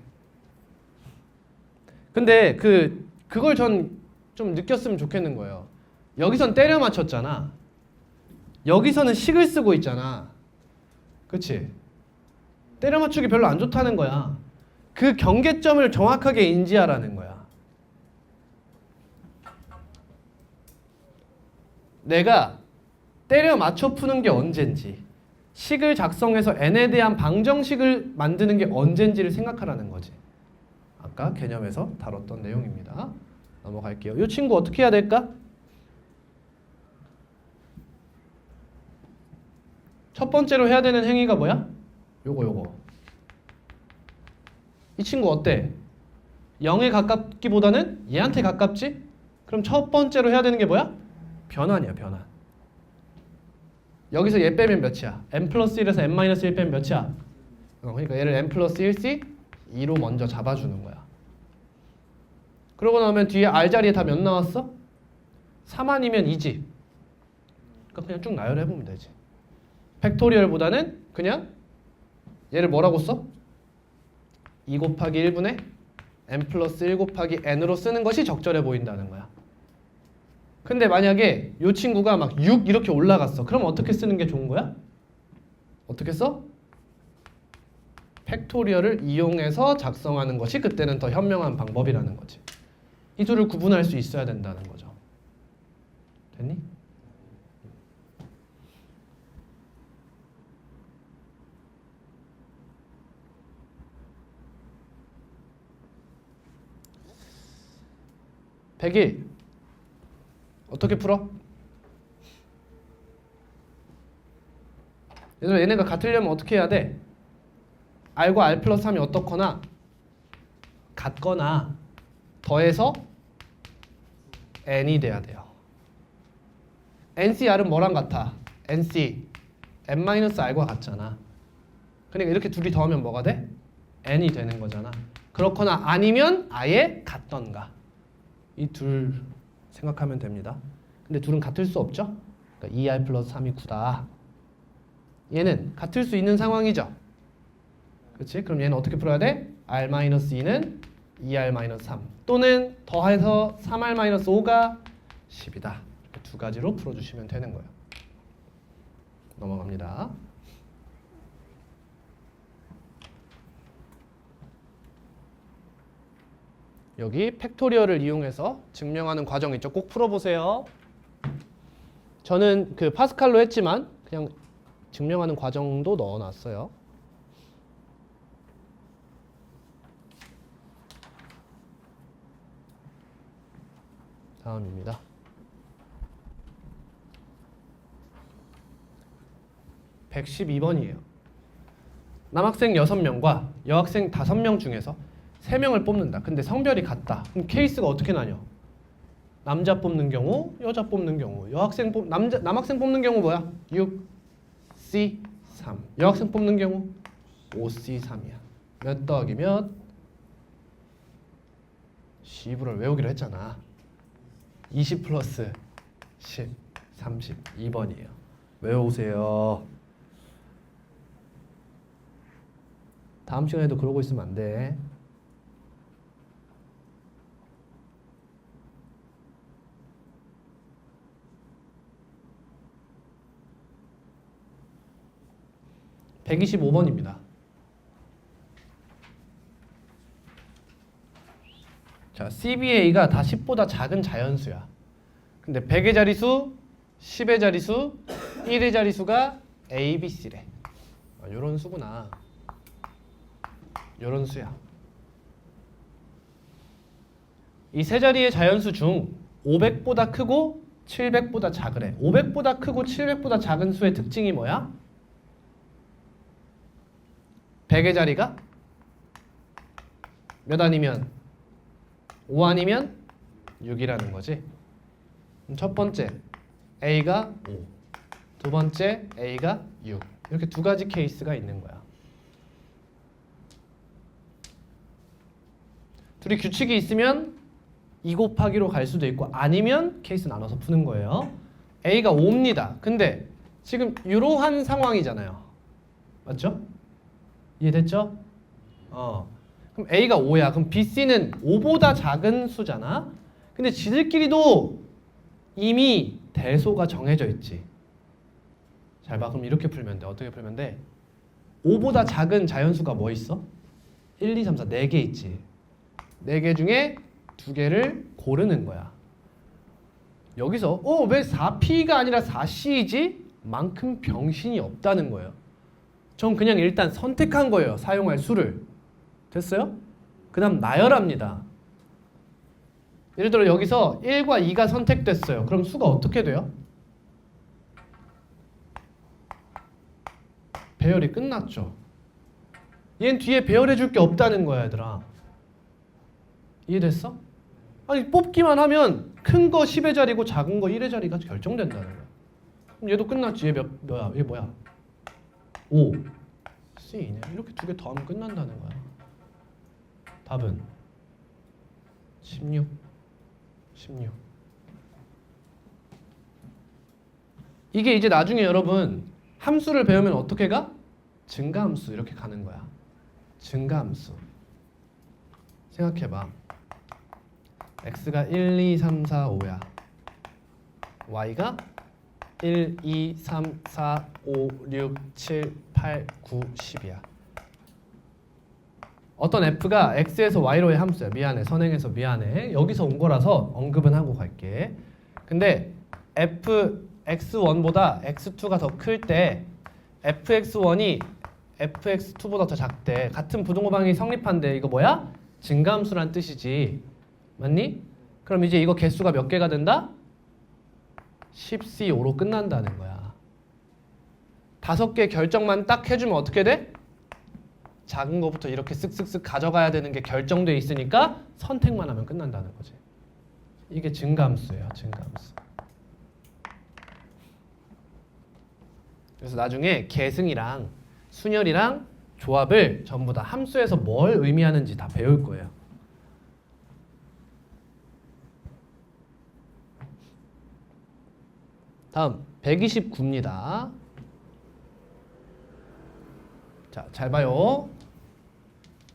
근데 그걸 전 좀 느꼈으면 좋겠는 거예요. 여기선 때려 맞췄잖아. 여기서는 식을 쓰고 있잖아. 그치? 때려 맞추기 별로 안 좋다는 거야. 그 경계점을 정확하게 인지하라는 거야. 내가 때려 맞춰 푸는 게 언젠지, 식을 작성해서 n에 대한 방정식을 만드는 게 언젠지를 생각하라는 거지. 아까 개념에서 다뤘던 내용입니다. 넘어갈게요. 이 친구 어떻게 해야 될까? 첫 번째로 해야 되는 행위가 뭐야? 요거. 이 친구 어때? 0에 가깝기보다는 얘한테 가깝지? 그럼 첫 번째로 해야 되는 게 뭐야? 변환이야, 변환. 여기서 얘 빼면 몇이야? n 플러스 1에서 n-1 빼면 몇이야? 그러니까 얘를 n 플러스 1c 2로 먼저 잡아주는 거야. 그러고 나면 뒤에 r 자리에 다 몇 나왔어? 3 아니면 2지. 그러니까 그냥 쭉 나열해보면 되지. 팩토리얼보다는 그냥 얘를 뭐라고 써? 2 곱하기 1분의 n 플러스 1 곱하기 n으로 쓰는 것이 적절해 보인다는 거야. 근데 만약에 이 친구가 막 6 이렇게 올라갔어. 그럼 어떻게 쓰는 게 좋은 거야? 어떻게 써? 팩토리얼을 이용해서 작성하는 것이 그때는 더 현명한 방법이라는 거지. 이 둘을 구분할 수 있어야 된다는 거죠. 됐니? (101) 어떻게 풀어? 얘들아 얘네가 같으려면 어떻게 해야 돼? R과 R 플러스 3이 어떻거나 같거나 더해서 N이 돼야 돼요. NCR은 뭐랑 같아? NC N-R과 같잖아. 그러니까 이렇게 둘이 더하면 뭐가 돼? N이 되는 거잖아. 그렇거나 아니면 아예 같던가. 이 둘 생각하면 됩니다. 근데 둘은 같을 수 없죠? 그러니까 2R 플러스 3이 9다. 얘는 같을 수 있는 상황이죠. 그렇지? 그럼 얘는 어떻게 풀어야 돼? R-2는 2R-3 또는 더해서 3R-5가 10이다. 이렇게 두 가지로 풀어주시면 되는 거예요. 넘어갑니다. 여기 팩토리얼을 이용해서 증명하는 과정 있죠. 꼭 풀어보세요. 저는 그 파스칼로 했지만 그냥 증명하는 과정도 넣어놨어요. 다음입니다. (112번이에요) 남학생 6명과 여학생 5명 중에서 3명을 뽑는다. 근데 성별이 같다. 그럼 케이스가 어떻게 나뉘어? 남자 뽑는 경우, 여자 뽑는 경우. 남학생 뽑는 경우 뭐야? 6C3. 여학생 뽑는 경우 5C3이야. 몇 더하기 몇? 12를 외우기로 했잖아. 20 플러스 10, 32번이에요. 외워오세요. 다음 시간에도 그러고 있으면 안 돼. (125번입니다) 자, CBA가 다 10보다 작은 자연수야. 근데 100의 자리수, 10의 자리수, 1의 자리수가 A, B, C래. 요런 수구나. 요런 수야. 이 세 자리의 자연수 중 500보다 크고 700보다 작으래. 500보다 크고 700보다 작은 수의 특징이 뭐야? 100의 자리가 몇 아니면 5 아니면 6이라는 거지. 첫 번째 A가 5, 두 번째 A가 6. 이렇게 두 가지 케이스가 있는 거야. 둘이 규칙이 있으면 2 곱하기로 갈 수도 있고 아니면 케이스 나눠서 푸는 거예요. A가 5입니다. 근데 지금 이러한 상황이잖아요. 맞죠? 이해됐죠? 그럼 A가 5야. 그럼 B, C는 5보다 작은 수잖아. 근데 지들끼리도 이미 대소가 정해져 있지. 잘 봐. 그럼 이렇게 풀면 돼. 어떻게 풀면 돼? 5보다 작은 자연수가 뭐 있어? 1, 2, 3, 4, 4개 있지. 4개 중에 2개를 고르는 거야. 여기서 왜 4P가 아니라 4C이지? 만큼 병신이 없다는 거예요. 전 그냥 일단 선택한 거예요. 사용할 수를. 됐어요? 그 다음 나열합니다. 예를 들어 여기서 1과 2가 선택됐어요. 그럼 수가 어떻게 돼요? 배열이 끝났죠. 얘는 뒤에 배열해 줄 게 없다는 거야, 얘들아. 이해됐어? 아니 뽑기만 하면 큰 거 10의 자리고 작은 거 1의 자리가 결정된다는 거야. 그럼 얘도 끝났지. 얘 뭐야? 얘 뭐야? 5 C네. 이렇게 두 개 더하면 끝난다는 거야. 답은 16. 이게 이제 나중에 여러분 함수를 배우면 어떻게 가? 증가함수 이렇게 가는 거야. 증가함수. 생각해봐. x가 1, 2, 3, 4, 5야. y가 1, 2, 3, 4, 5, 6, 7, 8, 9, 10이야. 어떤 f가 x에서 y로의 함수야. 미안해. 선행해서 미안해. 여기서 온 거라서 언급은 하고 갈게. 근데 fx1보다 x2가 더 클 때 fx1이 fx2보다 더 작대. 같은 부등호방이 성립한데 이거 뭐야? 증가함수란 뜻이지. 맞니? 그럼 이제 이거 개수가 몇 개가 된다? 10C5로 끝난다는 거야. 5개 결정만 딱 해주면 어떻게 돼? 작은 거부터 이렇게 쓱쓱쓱 가져가야 되는 게 결정돼 있으니까 선택만 하면 끝난다는 거지. 이게 증가함수예요. 증가함수. 그래서 나중에 계승이랑 순열이랑 조합을 전부 다 함수에서 뭘 의미하는지 다 배울 거예요. 다음 129입니다. 자, 잘 봐요.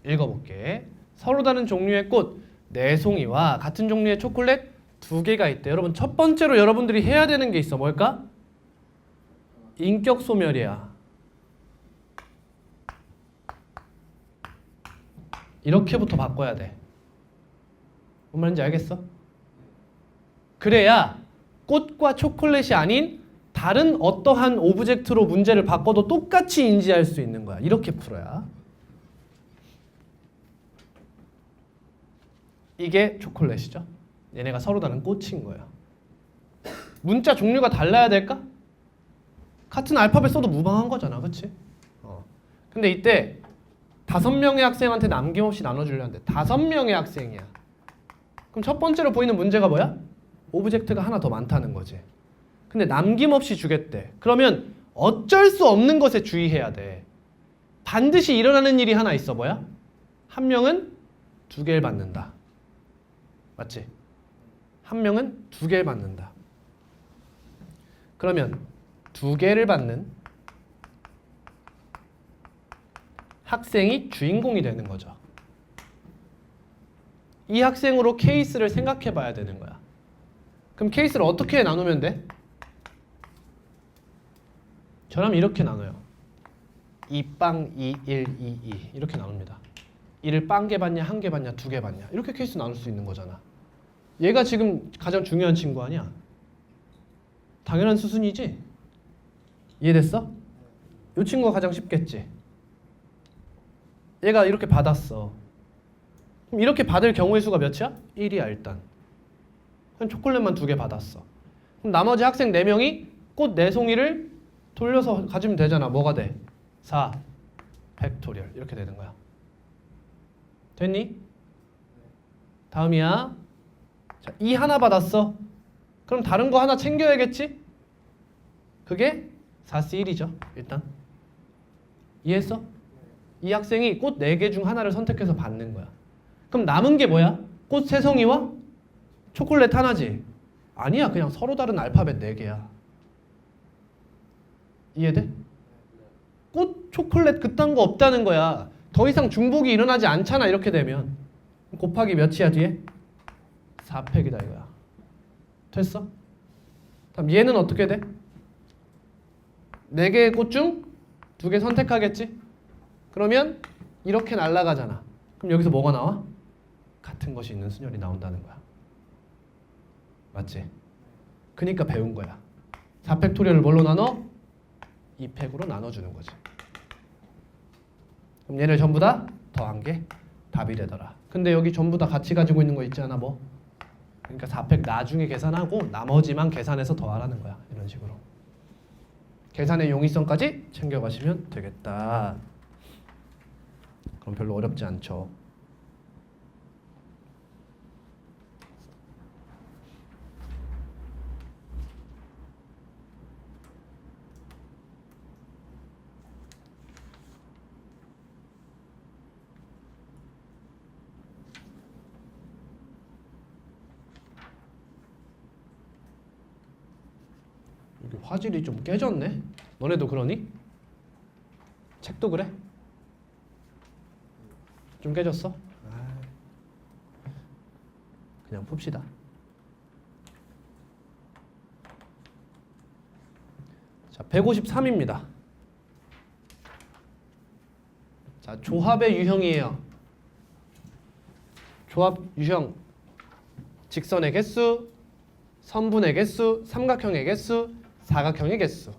읽어볼게. 서로 다른 종류의 꽃 4송이와 같은 종류의 초콜릿 2개가 있대. 여러분 첫 번째로 여러분들이 해야 되는 게 있어. 뭘까? 인격 소멸이야. 이렇게부터 바꿔야 돼. 뭔 말인지 알겠어? 그래야 꽃과 초콜릿이 아닌 다른 어떠한 오브젝트로 문제를 바꿔도 똑같이 인지할 수 있는 거야. 이렇게 풀어야. 이게 초콜릿이죠. 얘네가 서로 다른 꽃인 거예요. 문자 종류가 달라야 될까? 같은 알파벳 써도 무방한 거잖아. 그치? 근데 이때 5명의 학생한테 남김없이 나눠주려는데 5명의 학생이야. 그럼 첫 번째로 보이는 문제가 뭐야? 오브젝트가 하나 더 많다는 거지. 근데 남김없이 주겠대. 그러면 어쩔 수 없는 것에 주의해야 돼. 반드시 일어나는 일이 하나 있어. 뭐야? 한 명은 2개를 받는다. 맞지? 한 명은 2개를 받는다. 그러면 2개를 받는 학생이 주인공이 되는 거죠. 이 학생으로 케이스를 생각해 봐야 되는 거야. 그럼 케이스를 어떻게 나누면 돼? 저라면 이렇게 나눠요. 2빵, 2, 1, 2, 2 이렇게 나눕니다. 1을 빵 개 받냐, 1개 받냐, 2개 받냐 이렇게 케이스 나눌 수 있는 거잖아. 얘가 지금 가장 중요한 친구 아니야? 당연한 수순이지? 이해됐어? 이 친구가 가장 쉽겠지? 얘가 이렇게 받았어. 그럼 이렇게 받을 경우의 수가 몇이야? 1이야 일단. 그럼 초콜릿만 2개 받았어. 그럼 나머지 학생 4명이 꽃 4송이를 돌려서 가지면 되잖아. 뭐가 돼? 4 팩토리얼 이렇게 되는 거야. 됐니? 다음이야. 자, 2 하나 받았어. 그럼 다른 거 하나 챙겨야겠지? 그게 4C1이죠. 일단. 이해했어? 이 학생이 꽃 4개 중 하나를 선택해서 받는 거야. 그럼 남은 게 뭐야? 꽃 3송이와 초콜릿 하나지? 아니야. 그냥 서로 다른 알파벳 4개야. 이해돼? 꽃, 초콜릿 그딴 거 없다는 거야. 더 이상 중복이 일어나지 않잖아. 이렇게 되면. 곱하기 몇이야 뒤에? 4팩이다 이거야. 됐어? 다음 얘는 어떻게 돼? 4개의 꽃 중 2개 선택하겠지? 그러면 이렇게 날아가잖아. 그럼 여기서 뭐가 나와? 같은 것이 있는 순열이 나온다는 거야. 맞지? 그러니까 배운 거야. 4팩토리얼을 뭘로 나눠? 2팩으로 나눠주는 거지. 그럼 얘를 전부 다 더한 게 답이 되더라. 근데 여기 전부 다 같이 가지고 있는 거 있지 않아 뭐? 그러니까 4팩 나중에 계산하고 나머지만 계산해서 더하라는 거야. 이런 식으로. 계산의 용이성까지 챙겨가시면 되겠다. 그럼 별로 어렵지 않죠. 여기 화질이 좀 깨졌네. 너네도 그러니? 책도 그래? 좀 깨졌어? 그냥 풉시다. 자, 153입니다. 자, 조합의 유형이에요. 조합 유형. 직선의 개수, 선분의 개수, 삼각형의 개수, 사각형의 개수.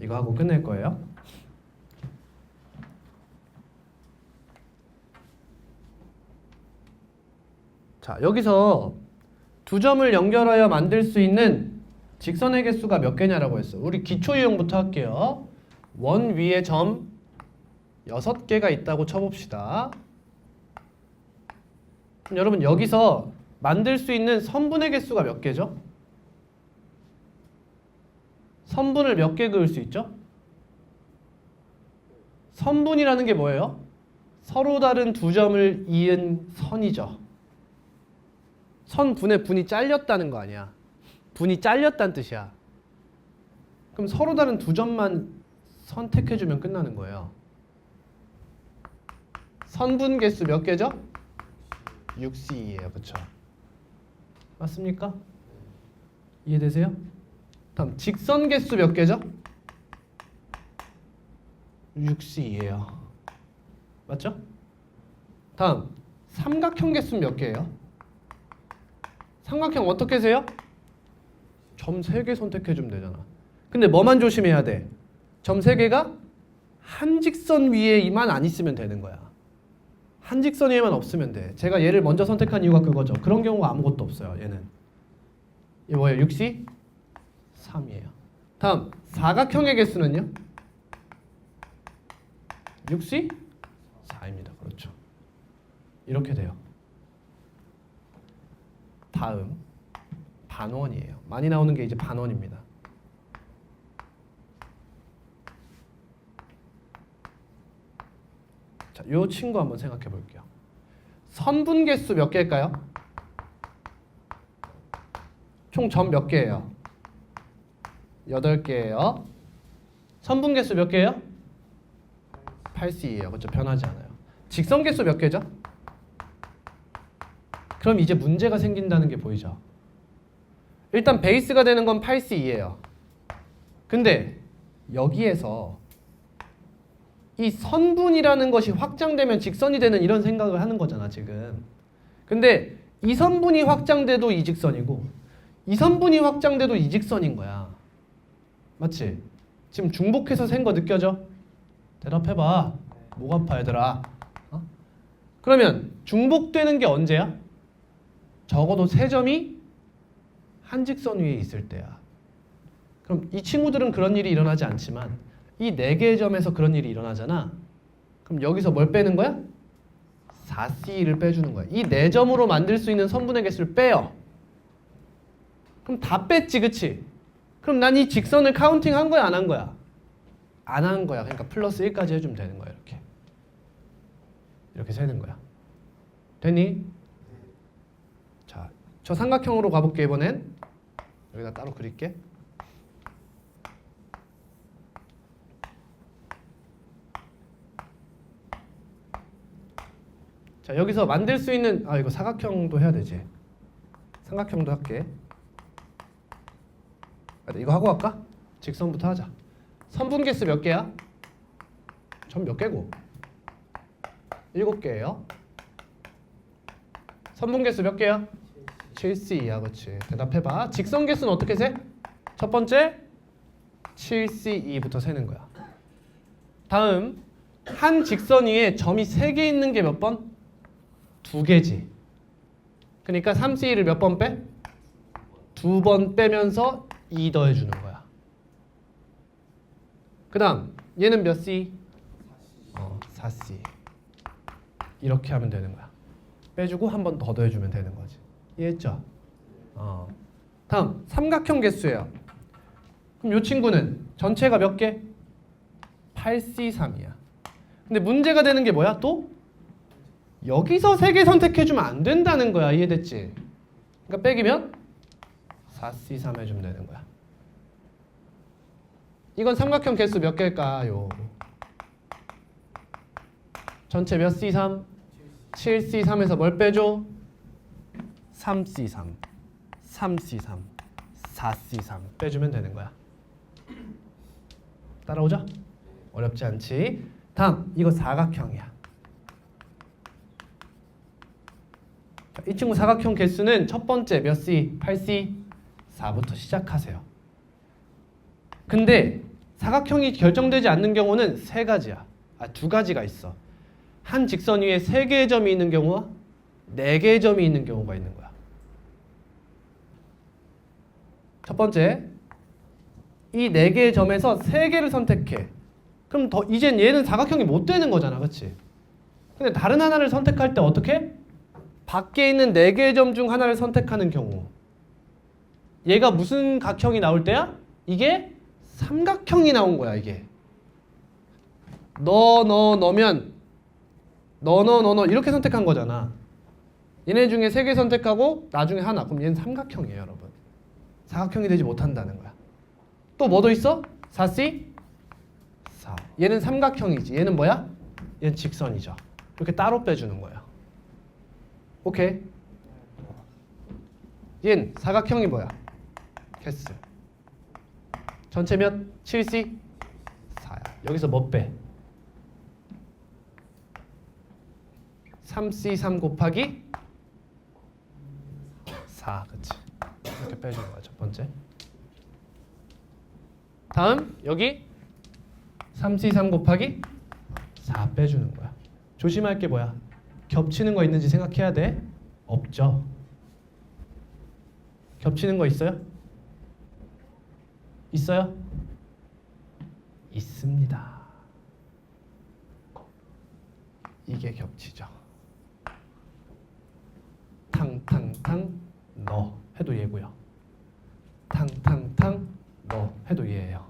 이거 하고 끝낼 거예요. 자, 여기서 두 점을 연결하여 만들 수 있는 직선의 개수가 몇 개냐라고 했어. 우리 기초 유형부터 할게요. 원 위에 점 6개가 있다고 쳐봅시다. 그럼 여러분 여기서 만들 수 있는 선분의 개수가 몇 개죠? 선분을 몇 개 그을 수 있죠? 선분이라는 게 뭐예요? 서로 다른 두 점을 이은 선이죠. 선분의 분이 잘렸다는 거 아니야. 분이 잘렸다는 뜻이야. 그럼 서로 다른 두 점만 선택해주면 끝나는 거예요. 선분 개수 몇 개죠? 6C예요. 그쵸? 맞습니까? 이해되세요? 다음 직선 개수 몇 개죠? 6C예요. 맞죠? 다음 삼각형 개수 몇 개예요? 삼각형 어떻게 세요? 점 3개 선택해주면 되잖아. 근데 뭐만 조심해야 돼? 점 3개가 한 직선 위에만 안 있으면 되는 거야. 한 직선 위에만 없으면 돼. 제가 얘를 먼저 선택한 이유가 그거죠. 그런 경우가 아무것도 없어요. 얘는. 이게 뭐예요? 6C? 3이에요. 다음 사각형의 개수는요? 6C? 4입니다. 그렇죠. 이렇게 돼요. 다음 반원이에요. 많이 나오는 게 이제 반원입니다. 자, 요 친구 한번 생각해 볼게요. 선분 개수 몇 개일까요? 총 점 몇 개예요? 8개예요. 선분 개수 몇 개예요? 8C예요. 그렇죠? 변하지 않아요. 직선 개수 몇 개죠? 그럼 이제 문제가 생긴다는 게 보이죠? 일단 베이스가 되는 건 8C예요. 근데 여기에서 이 선분이라는 것이 확장되면 직선이 되는 이런 생각을 하는 거잖아 지금. 근데 이 선분이 확장돼도 이 직선이고 이 선분이 확장돼도 이 직선인 거야. 맞지? 지금 중복해서 센 거 느껴져? 대답해봐. 목 아파 얘들아. 어? 그러면 중복되는 게 언제야? 적어도 세 점이 한 직선 위에 있을 때야. 그럼 이 친구들은 그런 일이 일어나지 않지만 이 4개의 점에서 그런 일이 일어나잖아. 그럼 여기서 뭘 빼는 거야? 4C를 빼주는 거야. 이 4점으로 만들 수 있는 선분의 개수를 빼요. 그럼 다 뺐지, 그치? 그럼 난 이 직선을 카운팅 한 거야, 안 한 거야? 안 한 거야. 그러니까 플러스 1까지 해주면 되는 거야, 이렇게. 이렇게 세는 거야. 됐니? 자, 저 삼각형으로 가볼게, 이번엔. 여기다 따로 그릴게. 자, 여기서 만들 수 있는 이거 사각형도 해야 되지. 삼각형도 할게. 이거 하고 할까? 직선부터 하자. 선분 개수 몇 개야? 점 몇 개고? 7개예요. 선분 개수 몇 개야? 7C야. 그렇지. 대답해봐. 직선 개수는 어떻게 세? 첫 번째 7C2부터 세는 거야. 다음 한 직선 위에 점이 3개 있는 게 몇 번? 2개지. 그러니까 3C2를 몇 번 빼? 2번 빼면서 2 더해주는 거야. 그 다음 얘는 몇 C? 4C. 이렇게 하면 되는 거야. 빼주고 한 번 더 더해주면 되는 거지. 이해했죠? 다음 삼각형 개수예요. 그럼 이 친구는 전체가 몇 개? 8C3이야. 근데 문제가 되는 게 뭐야? 또? 여기서 3개 선택해주면 안 된다는 거야. 이해됐지? 그러니까 빼기면 4C3 해주면 되는 거야. 이건 삼각형 개수 몇 개일까요? 전체 몇 C3? 7C3에서 뭘 빼줘? 3C3, 3C3, 4C3 빼주면 되는 거야. 따라오죠? 어렵지 않지? 다음 이거 사각형이야. 이 친구 사각형 개수는 첫 번째 몇 C? 8C? 4부터 시작하세요. 근데 사각형이 결정되지 않는 경우는 3가지야. 2가지가 있어. 한 직선 위에 3개의 점이 있는 경우와 4개의 점이 있는 경우가 있는 거야. 첫 번째 이 4개의 점에서 3개를 선택해. 그럼 이젠 얘는 사각형이 못 되는 거잖아. 그치? 근데 다른 하나를 선택할 때 어떻게? 밖에 있는 4개의 점 중 하나를 선택하는 경우 얘가 무슨 각형이 나올 때야? 이게 삼각형이 나온 거야. 이게 넣으면 너 이렇게 선택한 거잖아. 얘네 중에 3개 선택하고 나중에 하나. 그럼 얘는 삼각형이에요. 여러분. 사각형이 되지 못한다는 거야. 또 뭐 더 있어? 4C 4. 얘는 삼각형이지. 얘는 뭐야? 얘는 직선이죠. 이렇게 따로 빼주는 거예요. 오케이. 얘는 사각형이 뭐야? 캐스. 전체 몇? 7C 4야. 여기서 뭐 빼? 3C3 곱하기 4. 그치? 이렇게 빼주는 거야. 첫 번째. 다음 여기 3C3 곱하기 4 빼주는 거야. 조심할 게 뭐야? 겹치는 거 있는지 생각해야 돼. 없죠. 겹치는 거 있어요? 있어요? 있습니다. 이게 겹치죠. 탕탕탕 너 해도 얘고요. 탕탕탕 너 해도 얘예요.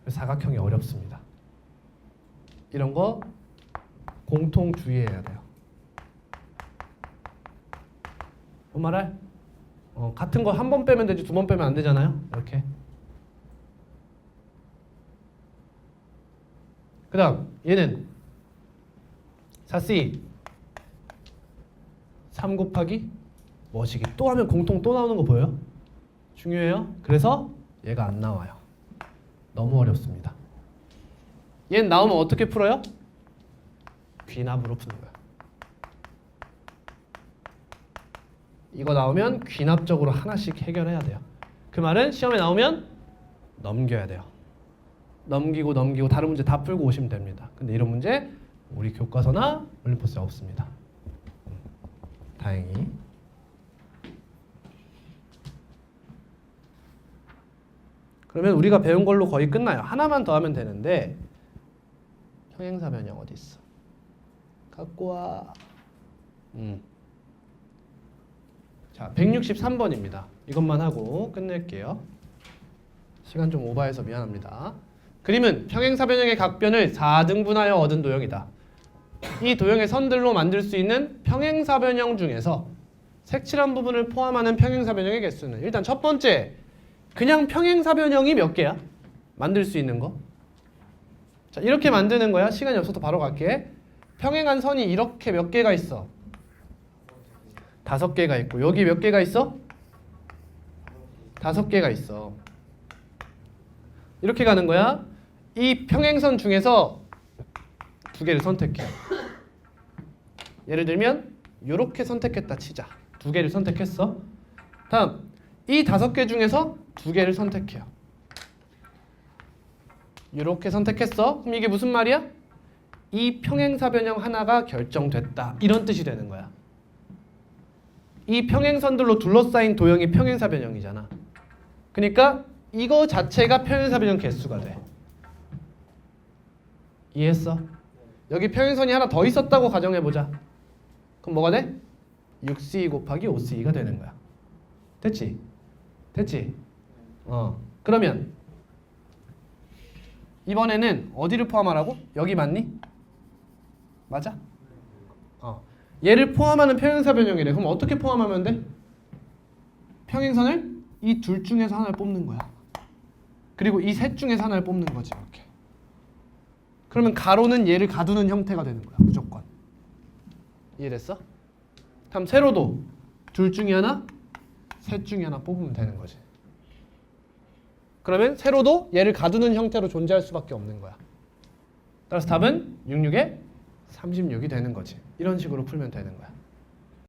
사각형이 어렵습니다. 이런 거 공통 주의해야 돼요. 뭔 말해? 같은 거 한 번 빼면 되지 2번 빼면 안 되잖아요. 이렇게. 그 다음 얘는 4C 3 곱하기 뭐시기 또 하면 공통 또 나오는 거 보여요? 중요해요. 그래서 얘가 안 나와요. 너무 어렵습니다. 얘는 나오면 어떻게 풀어요? 귀납으로 푸는 거야. 이거 나오면 귀납적으로 하나씩 해결해야 돼요. 그 말은 시험에 나오면 넘겨야 돼요. 넘기고 다른 문제 다 풀고 오시면 됩니다. 근데 이런 문제 우리 교과서나 올림포스에 없습니다. 다행히. 그러면 우리가 배운 걸로 거의 끝나요. 하나만 더 하면 되는데 평행사 변형 어디 있어? 갖고 와. 자, 163번입니다. 이것만 하고 끝낼게요. 시간 좀 오버해서 미안합니다. 그림은 평행사 변형의 각변을 4등분하여 얻은 도형이다. 이 도형의 선들로 만들 수 있는 평행사 변형 중에서 색칠한 부분을 포함하는 평행사 변형의 개수는 일단 첫 번째 그냥 평행사 변형이 몇 개야? 만들 수 있는 거? 자, 이렇게 만드는 거야. 시간이 없어서 바로 갈게. 평행한 선이 이렇게 몇 개가 있어? 5개가 있고 여기 몇 개가 있어? 5개가 있어. 이렇게 가는 거야. 이 평행선 중에서 2개를 선택해. 예를 들면 이렇게 선택했다 치자. 2개를 선택했어. 다음 이 5개 중에서 2개를 선택해요. 이렇게 선택했어. 그럼 이게 무슨 말이야? 이 평행사 변형 하나가 결정됐다. 이런 뜻이 되는 거야. 이 평행선들로 둘러싸인 도형이 평행사 변형이잖아. 그러니까 이거 자체가 평행사 변형 개수가 돼. 이해했어? 여기 평행선이 하나 더 있었다고 가정해보자. 그럼 뭐가 돼? 6C 곱하기 5C가 되는 거야. 됐지? 됐지? 그러면 이번에는 어디를 포함하라고? 여기 맞니? 맞아? 얘를 포함하는 평행사 변형이래. 그럼 어떻게 포함하면 돼? 평행선을 이 둘 중에서 하나를 뽑는 거야. 그리고 이 셋 중에서 하나를 뽑는 거지. 이렇게. 그러면 가로는 얘를 가두는 형태가 되는 거야. 무조건. 이해됐어? 다음 세로도 둘 중에 하나, 셋 중에 하나 뽑으면 되는 거지. 그러면 세로도 얘를 가두는 형태로 존재할 수밖에 없는 거야. 따라서 답은 66에 36이 되는 거지. 이런 식으로 풀면 되는 거야.